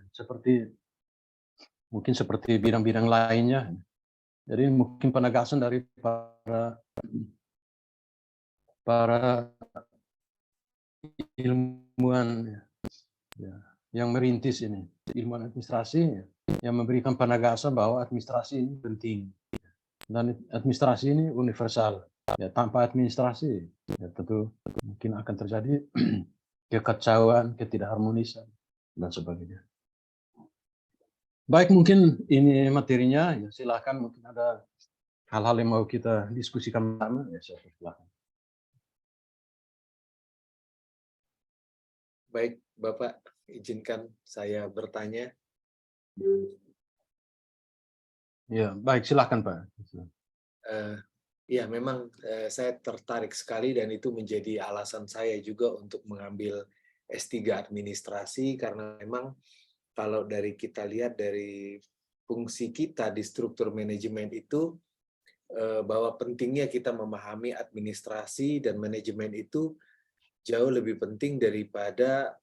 Mungkin seperti bidang-bidang lainnya. Jadi mungkin penegasan dari para ilmuwan, ya, yang merintis ini, ilmuwan administrasi, ya, yang memberikan penegasan bahwa administrasi ini penting. Dan administrasi ini universal. Ya, tanpa administrasi, ya tentu mungkin akan terjadi kekacauan, ketidakharmonisan, dan sebagainya. Baik, mungkin ini materinya. Ya, silakan, mungkin ada hal-hal yang mau kita diskusikan bersama. Ya, silakan. Baik, Bapak, izinkan saya bertanya. Ya, baik, silakan Pak. Ya, memang saya tertarik sekali dan itu menjadi alasan saya juga untuk mengambil S3 administrasi, karena memang kalau kita lihat dari fungsi kita di struktur manajemen itu, bahwa pentingnya kita memahami administrasi dan manajemen itu jauh lebih penting daripada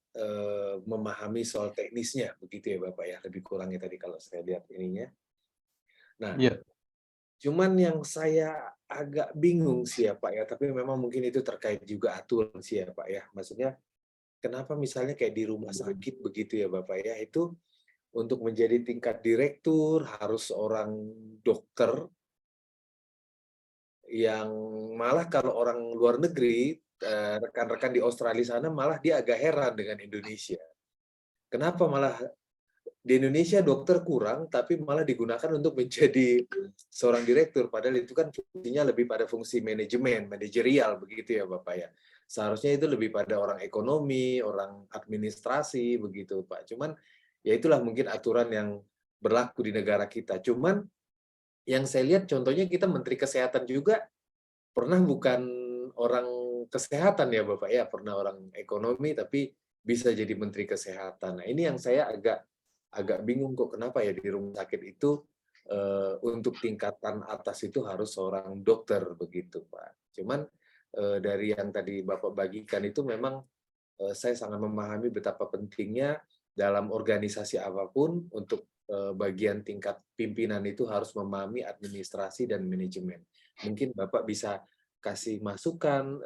memahami soal teknisnya, begitu ya Bapak ya, lebih kurangnya tadi kalau saya lihat ininya. Nah, Ya. cuman yang saya agak bingung sih ya Pak ya, tapi memang mungkin itu terkait juga aturan sih ya Pak ya. Maksudnya, kenapa misalnya kayak di rumah sakit begitu ya Bapak ya, itu untuk menjadi tingkat direktur harus orang dokter, yang malah kalau orang luar negeri, rekan-rekan di Australia sana malah dia agak heran dengan Indonesia. Kenapa malah di Indonesia dokter kurang, tapi malah digunakan untuk menjadi seorang direktur, padahal itu kan fungsinya lebih pada fungsi manajemen, manajerial begitu ya Bapak ya. Seharusnya itu lebih pada orang ekonomi, orang administrasi begitu Pak. Cuman ya itulah mungkin aturan yang berlaku di negara kita. Cuman yang saya lihat contohnya kita Menteri Kesehatan juga pernah bukan orang kesehatan ya Bapak ya, pernah orang ekonomi tapi bisa jadi Menteri Kesehatan. Nah, ini yang saya agak agak bingung kok kenapa ya di rumah sakit itu untuk tingkatan atas itu harus seorang dokter begitu, Pak. Cuman dari yang tadi Bapak bagikan itu memang saya sangat memahami betapa pentingnya dalam organisasi apapun untuk bagian tingkat pimpinan itu harus memahami administrasi dan manajemen. Mungkin Bapak bisa kasih masukan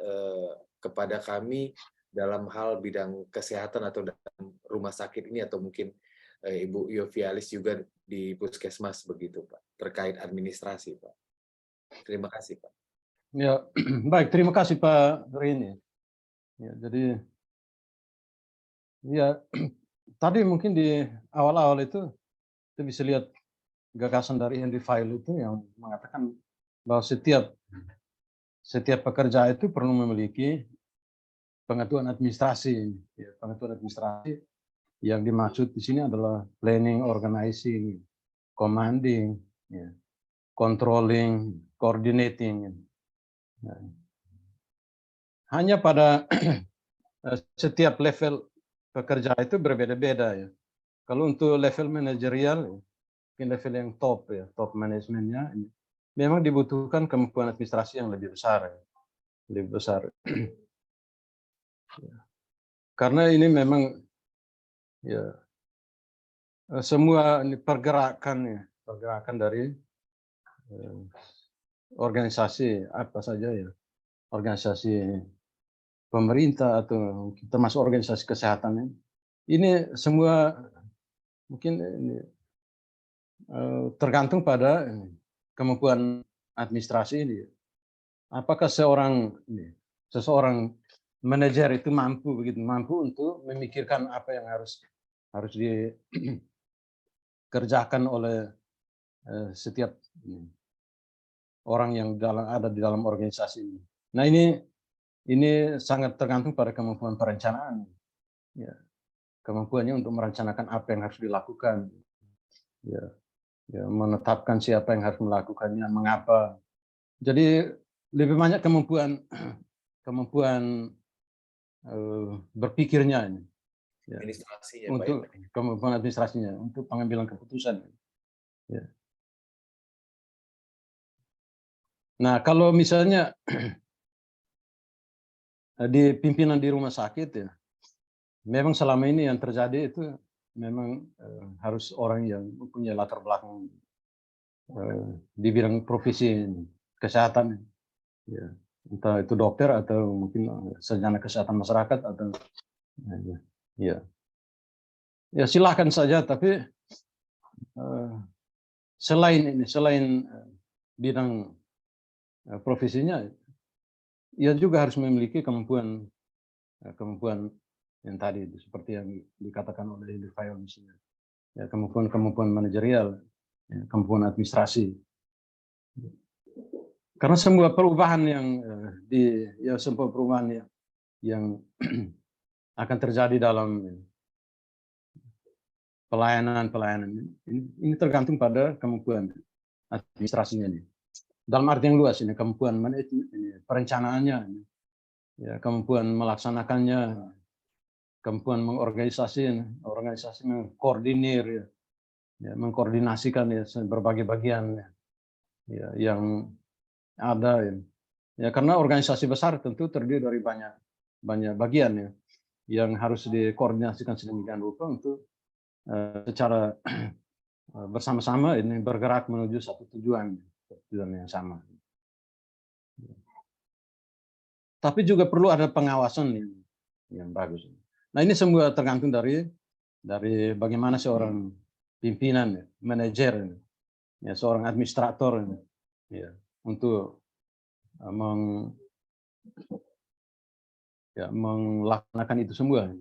kepada kami dalam hal bidang kesehatan atau dalam rumah sakit ini, atau mungkin Ibu Yofialis juga di puskesmas begitu, Pak, terkait administrasi, Pak. Terima kasih, Pak. Ya, baik, terima kasih Pak Rini. Ya, jadi ya tadi mungkin di awal-awal itu kita bisa lihat gagasan dari Henry Fayol itu yang mengatakan bahwa setiap pekerja itu perlu memiliki pengetahuan administrasi. Ya, pengetahuan administrasi yang dimaksud di sini adalah planning, organizing, commanding, ya, controlling, coordinating. Ya. Hanya pada setiap level pekerja itu berbeda-beda ya. Kalau untuk level manajerial, mungkin level yang top ya, top manajemennya, memang dibutuhkan kemampuan administrasi yang lebih besar, ya. Lebih besar. Karena ini memang ya semua pergerakan ya, pergerakan dari organisasi apa saja ya, organisasi pemerintah atau termasuk organisasi kesehatan ini semua mungkin ini, tergantung pada kemampuan administrasi ini. Apakah seseorang manajer itu mampu untuk memikirkan apa yang harus dikerjakan oleh setiap orang yang ada di dalam organisasi ini. Nah, ini sangat tergantung pada kemampuan perencanaan. Ya, kemampuannya untuk merencanakan apa yang harus dilakukan. Ya, menetapkan siapa yang harus melakukannya, mengapa. Jadi lebih banyak kemampuan berpikirnya. Ya, Administrasinya, untuk Pak. kemampuan administrasinya, untuk pengambilan keputusan. Ya. Nah, kalau misalnya di pimpinan di rumah sakit ya, memang selama ini yang terjadi itu memang harus orang yang mempunyai latar belakang di bidang profesi kesehatan, ya, entah itu dokter atau mungkin sarjana kesehatan masyarakat atau ya silakan saja, tapi selain bidang profesinya, ia juga harus memiliki kemampuan yang tadi seperti yang dikatakan oleh Henry Fayol misalnya, ya, kemampuan manajerial, ya, kemampuan administrasi. Karena semua perubahan yang akan terjadi dalam pelayanan ini tergantung pada kemampuan administrasinya ini. Dalam arti yang luas ini, kemampuan perencanaannya, ya, kemampuan melaksanakannya, kemampuan mengorganisasi, mengkoordinir, ya, mengkoordinasikan ya, berbagai bagian ya, yang ada. Ya, karena organisasi besar tentu terdiri dari banyak bagian ya, yang harus dikoordinasikan sedemikian rupa untuk secara bersama-sama ini bergerak menuju satu tujuan yang sama. Tapi juga perlu ada pengawasan yang bagus. Nah, ini semua tergantung dari bagaimana seorang pimpinan, manajer, ya, seorang administrator, ya, untuk melaksanakan itu semua.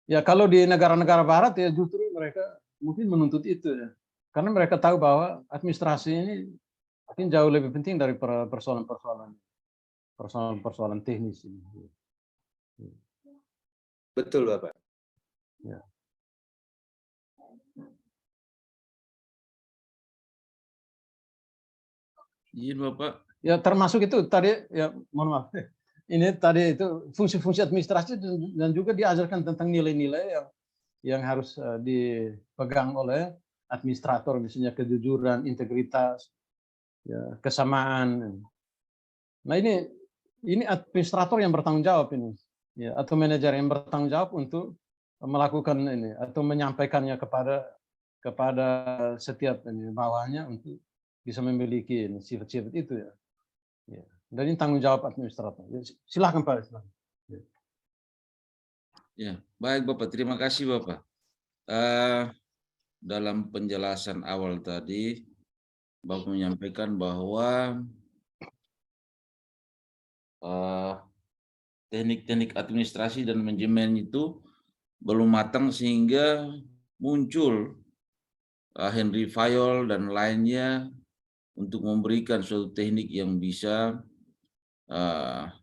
Ya, kalau di negara-negara barat ya justru mereka mungkin menuntut itu ya. Karena mereka tahu bahwa administrasi ini mungkin jauh lebih penting dari persoalan teknis ini. Betul, Bapak. Ya. Izin Bapak. Ya, termasuk itu tadi ya, mohon maaf. Ini tadi itu fungsi-fungsi administrasi dan juga diajarkan tentang nilai-nilai yang harus dipegang oleh administrator, misalnya kejujuran, integritas, ya, kesamaan. Nah ini administrator yang bertanggung jawab ini, ya, atau manajer yang bertanggung jawab untuk melakukan ini atau menyampaikannya kepada setiap bawahannya untuk bisa memiliki sifat-sifat itu, ya. Ya. Dan ini tanggung jawab administrator. Ya, silakan Pak. Silakan. Ya. Ya, baik Bapak. Terima kasih Bapak. Dalam penjelasan awal tadi, Bapak menyampaikan bahwa teknik-teknik administrasi dan manajemen itu belum matang sehingga muncul Henry Fayol dan lainnya untuk memberikan suatu teknik yang bisa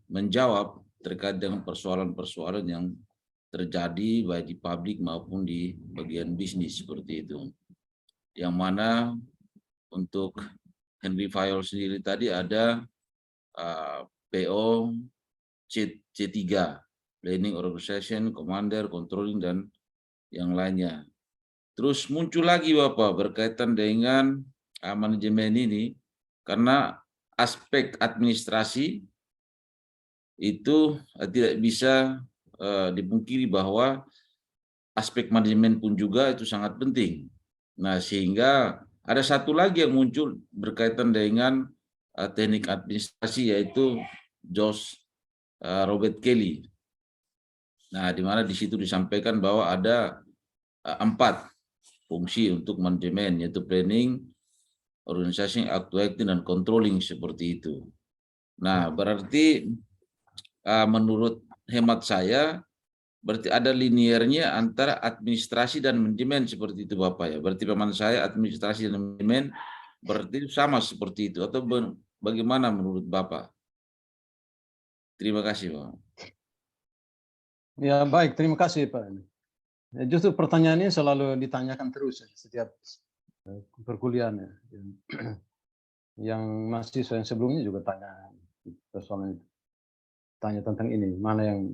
menjawab terkait dengan persoalan-persoalan yang terjadi baik di publik maupun di bagian bisnis seperti itu. Yang mana untuk Henry Fayol sendiri tadi ada PO C3, Planning, Organization, Commander, Controlling, dan yang lainnya. Terus muncul lagi Bapak berkaitan dengan manajemen ini, karena aspek administrasi itu tidak bisa dipungkiri bahwa aspek manajemen pun juga itu sangat penting. Nah, sehingga ada satu lagi yang muncul berkaitan dengan teknik administrasi, yaitu Josh Robert Kelly. Nah, di mana di situ disampaikan bahwa ada 4 fungsi untuk manajemen, yaitu planning, organization, actuating, dan controlling seperti itu. Nah, berarti menurut hemat saya, berarti ada liniernya antara administrasi dan manajemen seperti itu Bapak ya. Berarti pemahaman saya administrasi dan manajemen berarti sama seperti itu, atau bagaimana menurut Bapak? Terima kasih Pak. Ya baik, terima kasih Pak. Ya, justru pertanyaan ini selalu ditanyakan terus ya, setiap perkuliahan ya. Yang mahasiswa yang sebelumnya juga tanya persoalan itu. Tanya tentang ini, mana yang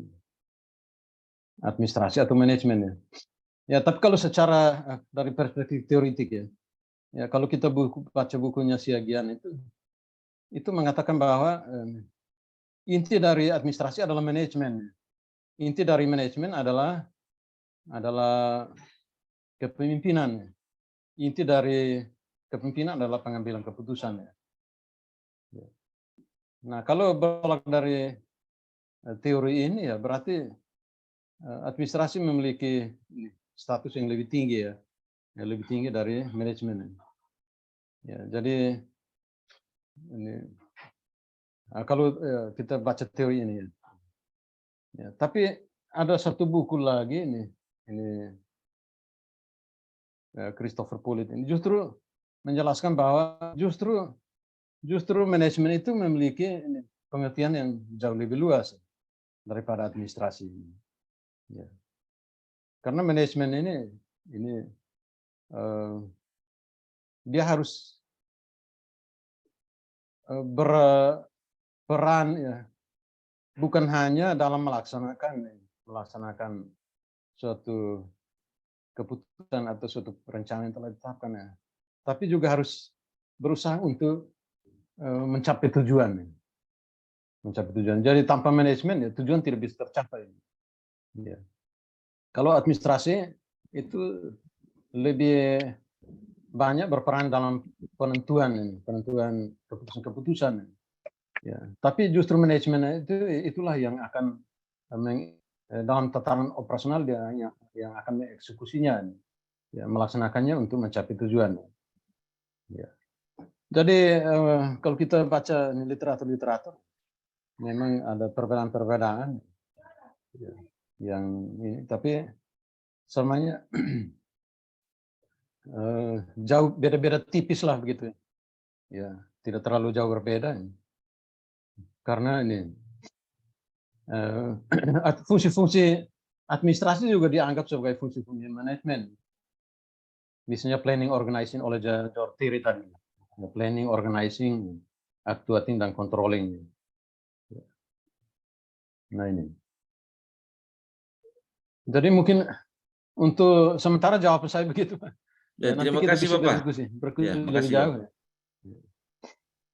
administrasi atau manajemen ya. Ya, tapi kalau secara dari perspektif teoritik ya, ya kalau kita baca bukunya Siagian itu mengatakan bahwa inti dari administrasi adalah manajemen. Inti dari manajemen adalah kepemimpinan. Inti dari kepemimpinan adalah pengambilan keputusan. Nah, kalau bertolak dari teori ini ya berarti administrasi memiliki status yang lebih tinggi ya, yang lebih tinggi dari manajemen. Ya, jadi ini kalau kita baca teori ini ya, tapi ada satu buku lagi ini Christopher Pollitt ini justru menjelaskan bahwa justru manajemen itu memiliki pengertian yang jauh lebih luas daripada administrasi. Ya. Karena manajemen ini dia harus berperan ya, bukan hanya dalam melaksanakan suatu keputusan atau suatu perencanaan yang telah ditetapkan ya, tapi juga harus berusaha untuk mencapai tujuan. Mencapai tujuan. Jadi tanpa manajemen ya tujuan tidak bisa tercapai. Ya. Kalau administrasi itu lebih banyak berperan dalam penentuan keputusan-keputusan. Ya. Tapi justru manajemen itulah yang akan dalam tataran operasional dia yang akan mengeksekusinya, ya, melaksanakannya untuk mencapai tujuan. Ya. Jadi kalau kita baca literatur memang ada perbedaan-perbedaan ya, yang ini, tapi semuanya jauh beda-beda tipis lah begitu ya, tidak terlalu jauh berbeda karena ini fungsi-fungsi administrasi juga dianggap sebagai fungsi-fungsi manajemen, misalnya planning, organizing oleh George Terry tadi, planning, organizing, actuating, dan controlling. Nah ini, jadi mungkin Untuk sementara jawaban saya begitu, Pak. Ya, Nanti terima kita kasih bisa Bapak. berdiskusi Ya, lebih makasih jauh. Bapak.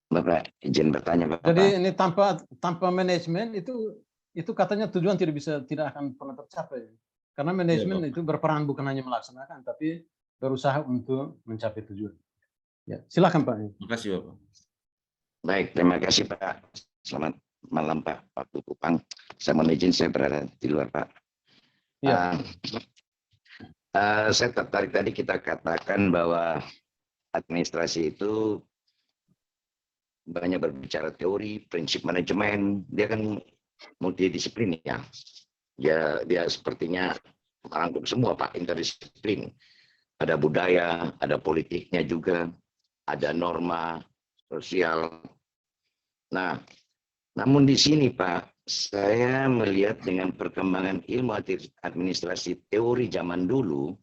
Bapak izin bertanya Bapak. Jadi ini tanpa manajemen itu katanya tujuan tidak akan pernah tercapai. Karena manajemen Bapak. itu berperan bukan hanya melaksanakan, tapi berusaha untuk mencapai tujuan. Ya, silakan Pak. Makasih Bapak. Baik, terima kasih Pak. Selamat malam Pak Kupang. Saya mohon izin saya berada di luar Pak. Ya. Saya tertarik tadi kita katakan bahwa administrasi itu banyak berbicara teori, prinsip manajemen, dia kan multidisiplin ya. Dia sepertinya merangkum semua Pak, interdisiplin. Ada budaya, ada politiknya juga, ada norma sosial. Nah, namun di sini Pak, saya melihat dengan perkembangan ilmu administrasi teori zaman dulu,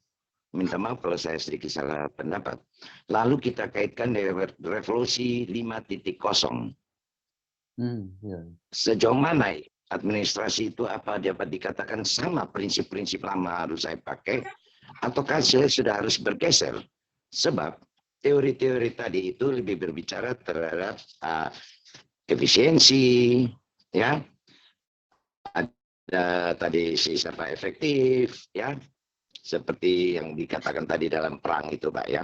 minta maaf kalau saya sedikit salah pendapat. Lalu kita kaitkan dengan revolusi 5.0. Ya. Sejauh mana administrasi itu apa dapat dikatakan sama prinsip-prinsip lama harus saya pakai, ataukah saya sudah harus bergeser? Sebab teori-teori tadi itu lebih berbicara terhadap efisiensi, ya, ada tadi siapa efektif, ya, seperti yang dikatakan tadi dalam perang itu Pak ya.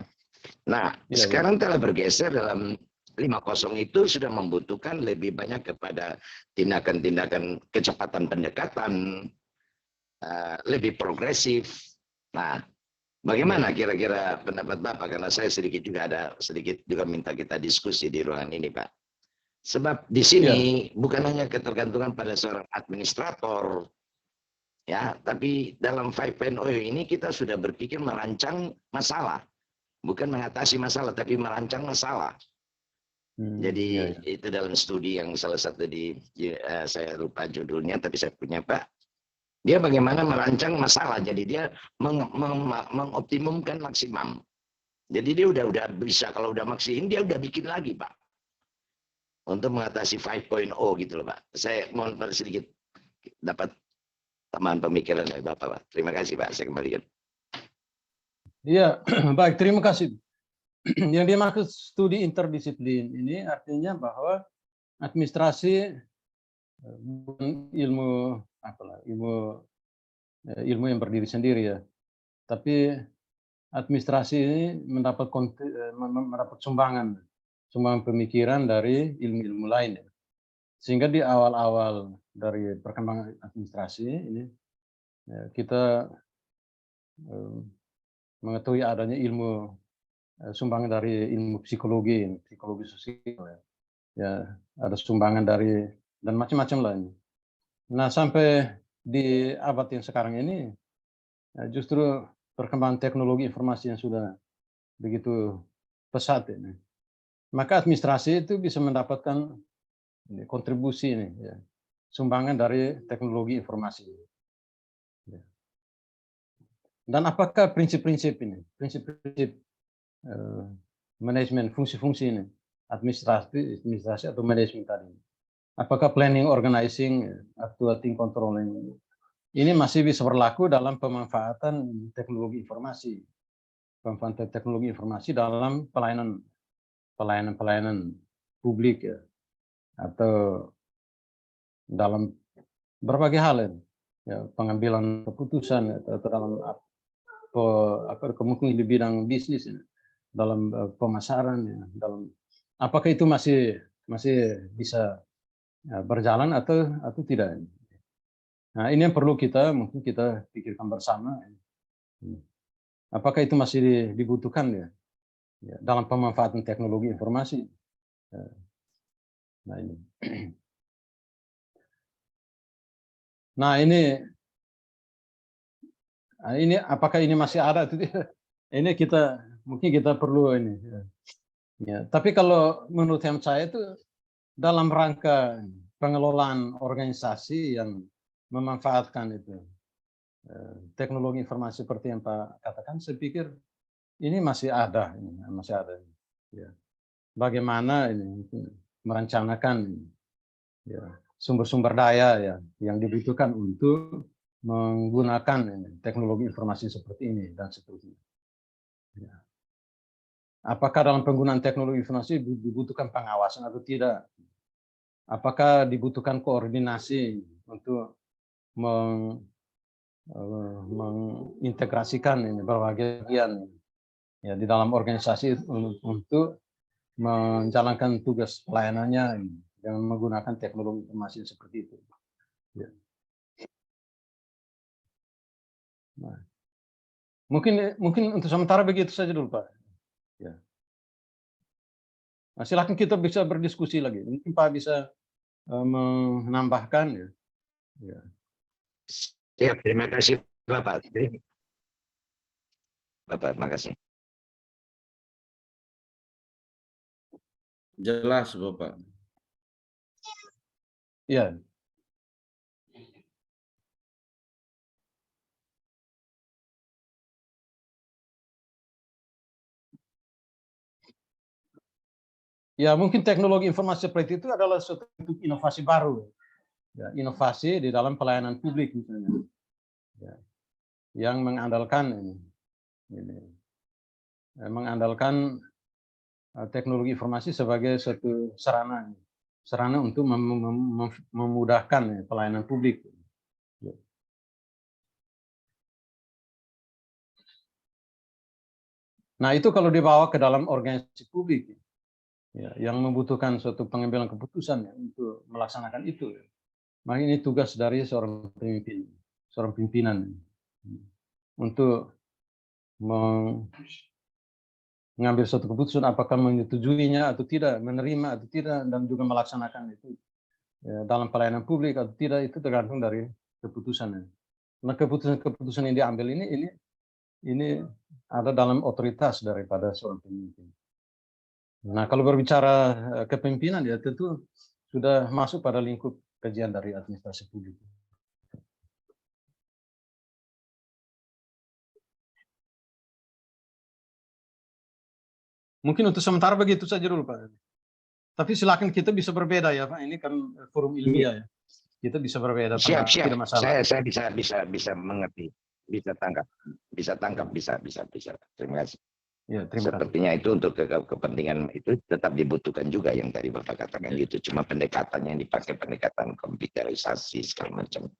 Nah, sekarang telah bergeser dalam 5.0 itu sudah membutuhkan lebih banyak kepada tindakan-tindakan kecepatan pendekatan, lebih progresif. Nah, bagaimana kira-kira pendapat Bapak? Karena saya sedikit juga minta kita diskusi di ruangan ini Pak. Sebab di sini bukan hanya ketergantungan pada seorang administrator, ya, tapi dalam 5.0 ini kita sudah berpikir merancang masalah, bukan mengatasi masalah, tapi merancang masalah. Jadi itu dalam studi yang salah satu saya lupa judulnya, tapi saya punya Pak. Dia bagaimana merancang masalah, jadi dia mengoptimumkan maksimum. Jadi dia udah bisa, kalau udah maksimum dia udah bikin lagi Pak, untuk mengatasi 5.0 gitu loh Pak. Saya mohon sedikit dapat tambahan pemikiran dari Bapak Pak. Terima kasih Pak, saya kembalikan. Iya, baik, terima kasih. Yang dimaksud studi interdisiplin ini artinya bahwa administrasi bukan ilmu yang berdiri sendiri ya, tapi administrasi ini mendapat sumbangan pemikiran dari ilmu-ilmu lain ya. Sehingga di awal-awal dari perkembangan administrasi ini kita mengetahui adanya ilmu sumbangan dari ilmu psikologi sosial ya, ada sumbangan dari dan macam-macam lain. Nah, sampai di abad yang sekarang ini justru perkembangan teknologi informasi yang sudah begitu pesat ini, maka administrasi itu bisa mendapatkan kontribusi ini ya, sumbangan dari teknologi informasi. Dan apakah prinsip-prinsip ini, prinsip-prinsip manajemen fungsi-fungsi ini, administrasi atau manajemen tadi, apakah planning, organizing, atau team controlling ini masih bisa berlaku dalam pemanfaatan teknologi informasi, dalam pelayanan publik ya, atau dalam berbagai hal ya, pengambilan keputusan atau dalam kemungkinan di bidang bisnis ya, dalam pemasaran ya, dalam apakah itu masih bisa berjalan atau tidak. Nah, ini yang perlu mungkin kita pikirkan bersama. Apakah itu masih dibutuhkan ya dalam pemanfaatan teknologi informasi. Nah, ini. Nah, ini apakah ini masih ada atau tidak? Ini mungkin kita perlu ini. Ya, tapi kalau menurut saya itu dalam rangka pengelolaan organisasi yang memanfaatkan itu teknologi informasi seperti yang Pak katakan, saya pikir ini masih ada. Ya. Bagaimana ini merencanakan ya, sumber-sumber daya ya yang dibutuhkan untuk menggunakan teknologi informasi seperti ini dan seterusnya. Ya. Apakah dalam penggunaan teknologi informasi dibutuhkan pengawasan atau tidak? Apakah dibutuhkan koordinasi untuk mengintegrasikan berbagai bagian ya di dalam organisasi untuk menjalankan tugas pelayanannya dengan menggunakan teknologi informasi seperti itu. Ya. Nah, mungkin untuk sementara begitu saja dulu, Pak. Ya. Nah, silakan kita bisa berdiskusi lagi. Mungkin Pak bisa menambahkan ya. Ya. Ya, terima kasih Bapak. Bapak, terima kasih. Jelas, Bapak. Ya. Ya, mungkin teknologi informasi seperti itu adalah suatu inovasi baru. Ya, inovasi di dalam pelayanan publik misalnya. Ya, yang mengandalkan mengandalkan teknologi informasi sebagai suatu sarana untuk memudahkan pelayanan publik. Ya. Nah, itu kalau dibawa ke dalam organisasi publik ya, yang membutuhkan suatu pengambilan keputusan ya, untuk melaksanakan itu. Ya. Maka ini tugas dari seorang pemimpin, seorang pimpinan untuk mengambil suatu keputusan apakah menyetujuinya atau tidak, menerima atau tidak, dan juga melaksanakan itu ya, dalam pelayanan publik atau tidak, itu tergantung dari keputusannya. Nah, keputusan yang diambil ini ada dalam otoritas daripada seorang pemimpin. Nah, kalau berbicara kepemimpinan ya tentu sudah masuk pada lingkup kajian dari administrasi publik. Mungkin untuk sementara begitu saja dulu, Pak. Tapi silakan kita bisa berbeda ya, Pak. Ini kan forum ilmiah ya. Kita bisa berbeda. Siap. Tidak masalah. Saya bisa mengerti, bisa tangkap. Terima kasih. Ya, terima kasih. Sepertinya itu untuk kepentingan itu tetap dibutuhkan juga yang tadi Bapak katakan gitu. Cuma pendekatannya yang dipakai pendekatan komputerisasi segala macam.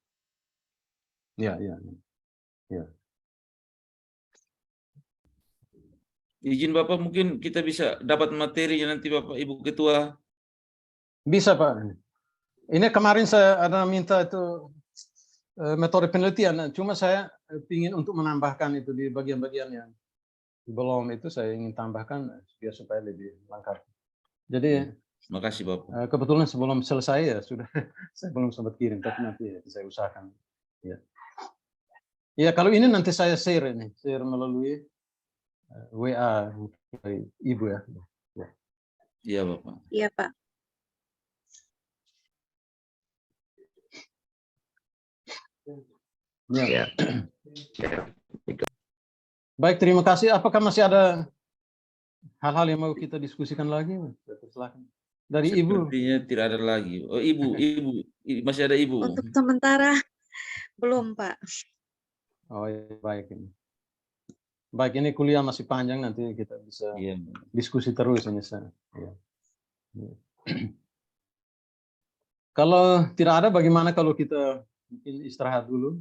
Ya. Izin Bapak, mungkin kita bisa dapat materinya nanti Bapak Ibu Ketua. Bisa, Pak. Ini kemarin saya ada minta itu metode penelitian, cuma saya ingin untuk menambahkan itu di bagian-bagian yang belum itu saya ingin tambahkan biar supaya lebih lengkap. Jadi makasih Bapak. Kebetulan sebelum selesai ya sudah saya belum sempat kirim, tapi nanti saya usahakan. Ya. Ya, kalau ini nanti saya share melalui WA dari Ibu ya. Iya Bapak. Iya Pak. Ya. Ya. Baik, terima kasih. Apakah masih ada hal-hal yang mau kita diskusikan lagi? Silakan. Dari Ibu. Sepertinya tidak ada lagi. Oh, Ibu, masih ada Ibu. Untuk sementara belum, Pak. Oh, ya, baik ini. Baik, ini kuliah masih panjang, nanti kita bisa diskusi terus ini. Ya. Kalau tidak ada, bagaimana kalau kita mungkin istirahat dulu?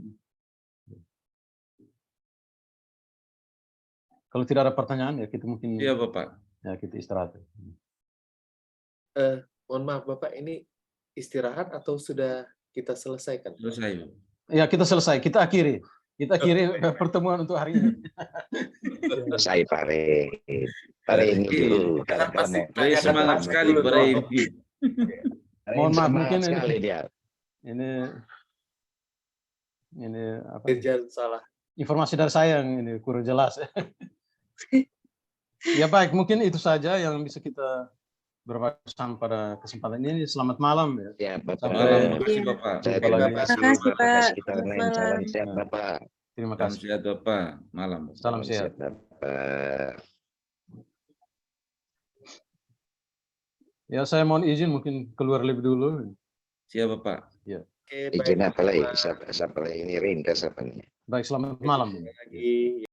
Kalau tidak ada pertanyaan ya kita mungkin. Iya Bapak. Ya, kita istirahat. Mohon maaf Bapak, ini istirahat atau sudah kita selesaikan? Selesai. Ya, kita selesai. Kita akhiri pertemuan untuk hari ini. Saya Pak Reni dulu. Saya semangat sekali Pak Reni. Mohon maaf, mungkin ini apa? Jangan salah. Informasi dari saya yang ini kurang jelas. Ya baik, mungkin itu saja yang bisa kita berbagi pada kesempatan ini. Selamat malam ya. Ya, Bapak. Terima kasih Bapak. Terima kasih Pak. Selamat malam. Sehat Bapak. Terima Salam kasih. sehat Bapak. Malam. Salam sehat. Ya, saya mohon izin mungkin keluar lebih dulu. Siap Bapak. Ya. Oke, baik. Izin apa lagi? Pak. Siapa lagi ini Rinda siapa nih? Baik, selamat malam. Lagi.